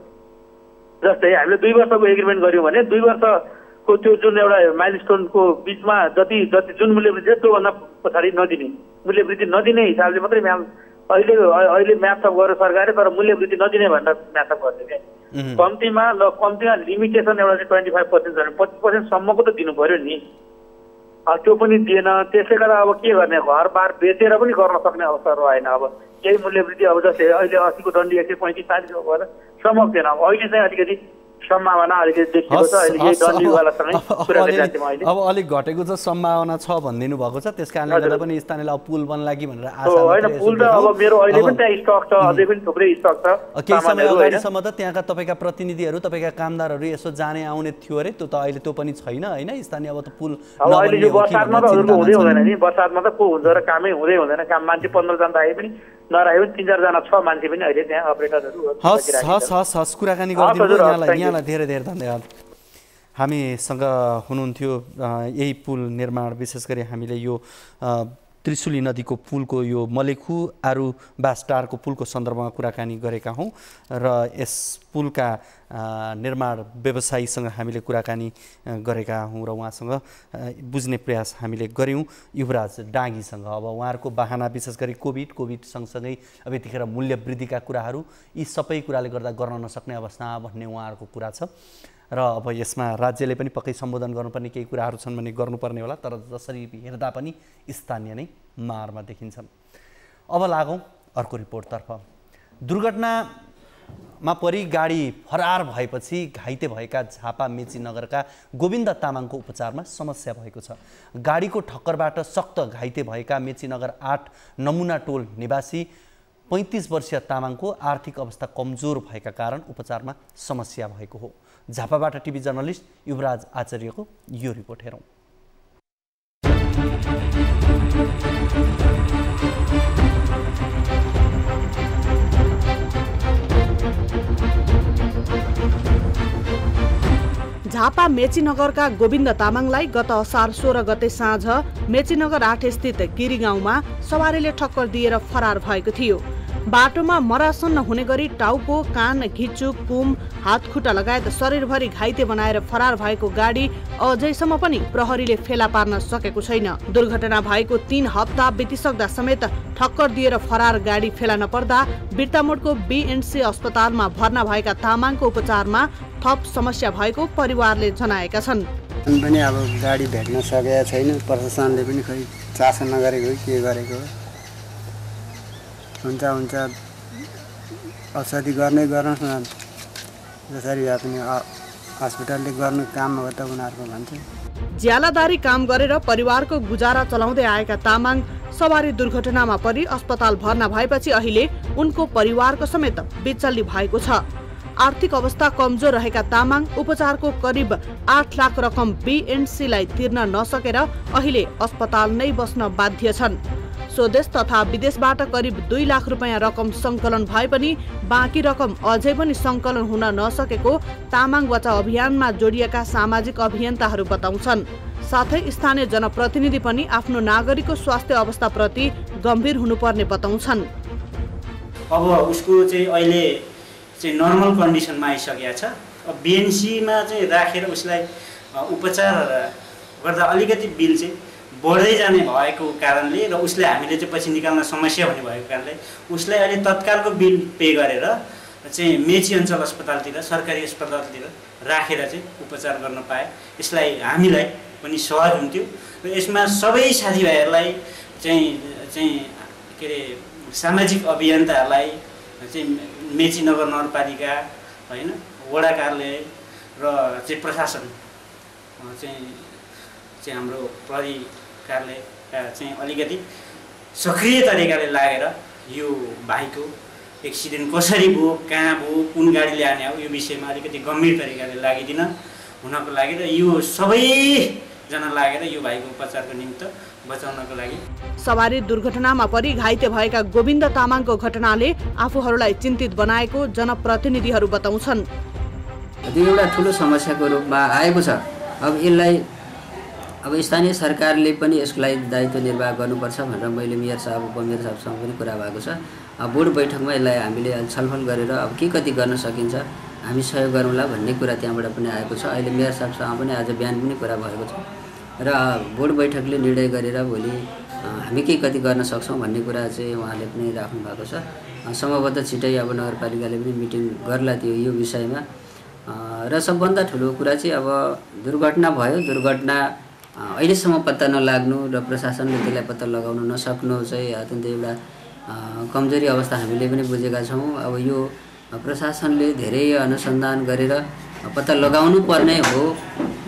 जस्तै हामीले 2 वर्षको एग्रिमेन्ट गर्यौँ भने 2 वर्षको त्यो जुन एउटा माइलस्टोनको बिचमा जति जुन मूल्य वृद्धि छ त्योभन्दा पछाडि नदिने, मूल्य वृद्धि नदिने हिसाबले मात्रै अहिले म्याथअप गर्यो सरकारले, तर मूल्य वृद्धि नदिने भनेर म्याथअप गरिदियो क्या। कम्तीमा लिमिटेसन एउटा चाहिँ 25% छ भने 25% सम्मको त दिनु पर्यो नि, त्यो पनि दिएन। त्यसले गर्दा अब के गर्ने, घरबार बेचेर पनि गर्न सक्ने अवस्था रहेन। अब केही मूल्य वृद्धि अब जस्तै अहिले 80 को डन्डी 135-40 भएर सम्भव थिएन। अहिले चाहिँ अलिकति सम्भावना अलिकति देखिएको छ। अहिले यही डन्डीवालासँगै कुरा गरिरहेको थियौँ अहिले। अब अलिक घटेको छ, सम्भावना छ भनिदिनु भएको छ, त्यस कारणले गर्दा पनि स्थानीयलाई पुल बन्ला कि भनेर आशा होइन। पुल त अब मेरो अहिले पनि त्यहाँ स्टक छ, अझै पनि थुप्रै स्टक छ। केही समय अगाडिसम्म त त्यहाँका तपाईँका प्रतिनिधिहरू, तपाईँका कामदारहरू यसो जाने आउने थियो अरे, त्यो त अहिले त्यो पनि छैन होइन। स्थानीय अब त पुल अहिले यो बर्सातमा त हजुरको हुँदै हुँदैन नि, बर्सातमा त को हुन्छ र कामै हुँदै हुँदैन। काम मान्छे 15 जना राखे पनि नराखे पनि 3-4 जना 6 मान्छे पनि अहिले त्यहाँ अपरेटरहरू। हस् कुराकानी गरिदिनु, यहाँलाई धेरै धेरै धन्यवाद। हामीसँग हुनुहुन्थ्यो यही पुल निर्माण, विशेष गरी हामीले यो त्रिशुली नदीको पुलको यो मलेखु आरु बास्टारको पुलको सन्दर्भमा कुराकानी गरेका हौँ र यस पुलका निर्माण व्यवसायीसँग हामीले कुराकानी गरेका हौँ र उहाँसँग बुझ्ने प्रयास हामीले गऱ्यौँ युवराज डाँगीसँग। अब उहाँहरूको बाहना विशेष गरी कोभिड सँगसँगै अब यतिखेर मूल्य वृद्धिका कुराहरू, यी सबै कुराले गर्दा गर्न नसक्ने अवस्था भन्ने उहाँहरूको कुरा छ र अब यसमा राज्यले पनि पक्कै सम्बोधन गर्नुपर्ने केही कुराहरू छन् भने गर्नुपर्ने होला, तर जसरी हेर्दा पनि स्थानीय नै मारमा देखिन्छन्। अब लागौँ अर्को रिपोर्टतर्फ। दुर्घटनामा परि गाडी फरार भएपछि घाइते भएका झापा मेची नगरका गोविन्द तामाङको उपचारमा समस्या भएको छ। गाडीको ठक्करबाट सख्त घाइते भएका मेची नगर 8 नमुना टोल निवासी 35 वर्षीय तामाङको आर्थिक अवस्था कमजोर भएका कारण उपचारमा समस्या भएको हो। झापाबाट टिभी जर्नलिस्ट युवराज आचार्यको यो रिपोर्ट हेरौँ। झापा मेचीनगरका गोविन्द तामाङलाई गत असार 16 गते साँझ मेचीनगर 8 स्थित गिरी गाउँमा सवारीले ठक्कर दिएर फरार भएको थियो। बाटोमा मरासन्न हुने गरी टाउको, कान, घिच्चु, कुम, हात खुट्टा लगायत शरीरभरि घाइते बनाएर फरार भएको गाडी अझैसम्म पनि प्रहरीले फेला पार्न सकेको छैन। दुर्घटना भएको 3 हप्ता बितिसक्दा समेत ठक्कर दिएर फरार गाडी फेला नपर्दा बिर्तामोडको बीएनसी अस्पतालमा भर्ना भएका तामाङको उपचारमा थप समस्या भएको परिवारले जनाएका छन्। पनि अब गाडी भेट्न सकेका छैन, प्रशासनले पनि खै चासो नगरेको के गरेको हुन्छ औषधि गर्नुहोस् न, जसरी भए पनि हस्पिटलले गर्नु काम हो त उनीहरूको भन्छ। ज्यालादारी काम गरेर परिवारको गुजारा चलाउँदै आएका तामाङ सवारी दुर्घटनामा परि अस्पताल भर्ना भएपछि अहिले उनको परिवारको समेत बिचल्ली भएको छ। आर्थिक अवस्था कमजोर रहेका तामाङ उपचारको करिब 8 लाख रकम बीएनसीलाई तिर्न नसकेर अहिले अस्पताल नै बस्न बाध्य छन्। स्वदेश तथा विदेशबाट करिब 2 लाख रुपैयाँ रकम संकलन भए पनि बाँकी रकम अझै पनि संकलन हुन नसकेको तामाङ बचाउ अभियानमा जोडिएका सामाजिक अभियन्ताहरू बताउँछन्। साथै स्थानीय जनप्रतिनिधि पनि आफ्नो नागरिकको स्वास्थ्य अवस्थाप्रति गम्भीर हुनुपर्ने बताउँछन्। अब उसको चाहिँ अहिले चाहिँ नर्मल कन्डिसनमा आइसकेको छ। अब बीएनसीमा चाहिँ राखेर उसलाई उपचार गर्दा अलिकति बिल चाहिँ बढ्दै जाने भएको कारणले र उसले हामीले चाहिँ पछि निकाल्न समस्या हुने भएको कारणले उसलाई अहिले तत्कालको बिल पे गरेर चाहिँ मेची अञ्चल अस्पतालतिर, सरकारी अस्पतालतिर राखेर चाहिँ उपचार गर्न पाए यसलाई हामीलाई पनि सहज हुन्थ्यो र यसमा सबै साथीभाइहरूलाई चाहिँ के अरे सामाजिक अभियन्ताहरूलाई चाहिँ मेची नगर नगरपालिका होइन वडा कार्यालय र चाहिँ प्रशासन चाहिँ हाम्रो प्रहरी कार्यालयका चाहिँ अलिकति सक्रिय तरिकाले लागेर यो भाइको एक्सिडेन्ट कसरी भयो, कहाँ भयो, कुन गाडी ल्याउने हो यो विषयमा अलिकति गम्भीर तरिकाले लागिदिन हुनको लागि र यो सबै जना लागेर यो भाइको उपचारको निमित्त बचाउनको लागि। सवारी दुर्घटनामा परि घाइते भएका गोविन्द तामाङको घटनाले आफूहरूलाई चिन्तित बनाएको जनप्रतिनिधिहरू बताउँछन्। यो एउटा ठुलो समस्याको रूपमा आएको छ। अब यसलाई स्थानीय सरकारले पनि यसको लागि दायित्व निर्वाह गर्नुपर्छ भनेर मैले मेयर साहब उपमेयर साहबसँग पनि कुरा भएको छ। बोर्ड बैठकमा यसलाई हामीले छलफल गरेर अब के कति गर्न सकिन्छ हामी सहयोग गरौँला भन्ने कुरा त्यहाँबाट पनि आएको छ। अहिले मेयर साहबसँग पनि आज बिहान पनि कुरा भएको छ र बोर्ड बैठकले निर्णय गरेर भोलि हामी के कति गर्न सक्छौँ भन्ने कुरा चाहिँ उहाँले पनि राख्नु भएको छ। सम्भवतः छिटै अब नगरपालिकाले पनि मिटिङ गर्ला त्यो यो विषयमा। र सबभन्दा ठुलो कुरा चाहिँ अब दुर्घटना भयो, दुर्घटना अहिलेसम्म पत्ता नलाग्नु र प्रशासनले त्यसलाई पत्ता लगाउन नसक्नु चाहिँ अत्यन्तै एउटा कमजोरी अवस्था हामीले पनि बुझेका छौँ। अब यो प्रशासनले धेरै अनुसन्धान गरेर पत्ता लगाउनु पर्ने हो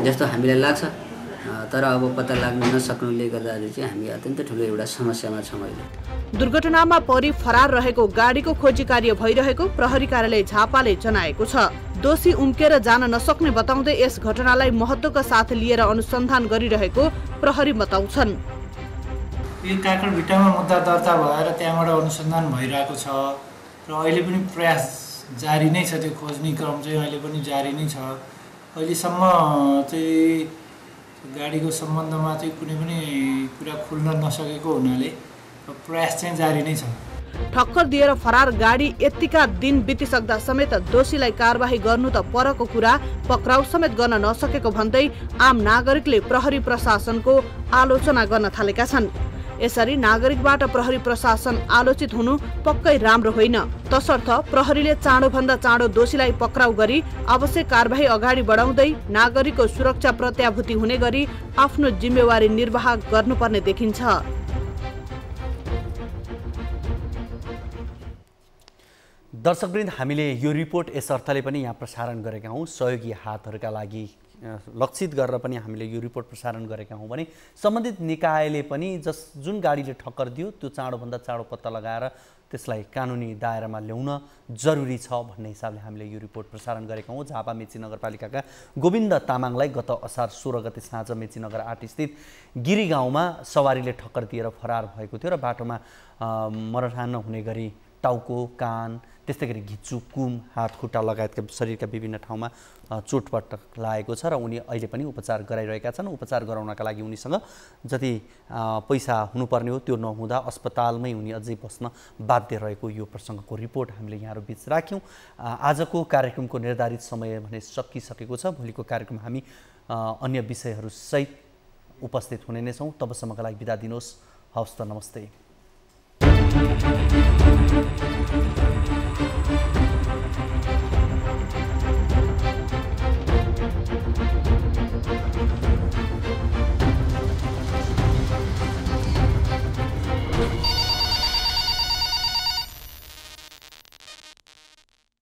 जस्तो हामीलाई लाग्छ, तर अब पत्ता लाग्न नसक्नुले गर्दाखेरि चाहिँ हामी अत्यन्तै ठुलो एउटा समस्यामा छौँ अहिले। दुर्घटनामा परि फरार रहेको गाडीको खोजी कार्य भइरहेको प्रहरी कार्यालय झापाले जनाएको छ। दोषी उम्केर जान नसक्ने बताउँदै यस घटनालाई महत्त्वका साथ लिएर अनुसन्धान गरिरहेको प्रहरी बताउँछन्। यो काकडभिट्टामा मुद्दा दर्ता भएर त्यहाँबाट अनुसन्धान भइरहेको छ र अहिले पनि प्रयास जारी नै छ। त्यो खोज्ने क्रम चाहिँ अहिले पनि जारी नै छ। अहिलेसम्म चाहिँ गाडीको सम्बन्धमा चाहिँ कुनै पनि कुरा खुल्न नसकेको हुनाले प्रयास चाहिँ जारी नै छ। ठक्कर दिएर फरार गाडी यतिका दिन बितिसक्दा समेत दोषीलाई कारबाही गर्नु त परको कुरा, पक्राउ समेत गर्न नसकेको भन्दै आम नागरिकले प्रहरी प्रशासनको आलोचना गर्न थालेका छन्। यसरी नागरिकबाट प्रहरी प्रशासन आलोचित हुनु पक्कै राम्रो होइन। तसर्थ प्रहरीले चाँडोभन्दा चाँडो दोषीलाई पक्राउ गरी आवश्यक कारबाही अगाडि बढाउँदै नागरिकको सुरक्षा प्रत्याभूति हुने गरी आफ्नो जिम्मेवारी निर्वाह गर्नुपर्ने देखिन्छ। दर्शकवृन्द, हामीले यो रिपोर्ट यस अर्थले पनि यहाँ प्रसारण गरेका हौँ, सहयोगी हातहरूका लागि लक्षित गरेर पनि हामीले यो रिपोर्ट प्रसारण गरेका हौँ भने सम्बन्धित निकायले पनि जुन गाडीले ठक्कर दियो त्यो चाँडोभन्दा चाँडो पत्ता लगाएर त्यसलाई कानुनी दायरामा ल्याउन जरुरी छ भन्ने हिसाबले हामीले यो रिपोर्ट प्रसारण गरेका हौँ। झापा मेची नगरपालिकाका गोविन्द तामाङलाई गत असार 16 गते साँझ मेची नगर 8 स्थित गिरी गाउँमा सवारीले ठक्कर दिएर फरार भएको थियो र बाटोमा मरहान हुने गरी टाउको, कान, त्यस्तै गरी घिच्चु, कुम, हात खुट्टा लगायतका शरीरका विभिन्न ठाउँमा चोटपटक लागेको छ र उनी अहिले पनि उपचार गराइरहेका छन्। उपचार गराउनका लागि उनीसँग जति पैसा हुनुपर्ने हो त्यो नहुँदा अस्पतालमै उनी अझै बस्न बाध्य रहेको यो प्रसङ्गको रिपोर्ट हामीले यहाँहरू बीच राख्यौँ। आजको कार्यक्रमको निर्धारित समय भने सकिसकेको छ। भोलिको कार्यक्रम हामी अन्य विषयहरू सहित उपस्थित हुने नै छौँ। तबसम्मका लागि बिदा दिनुहोस्। हवस् त, नमस्ते।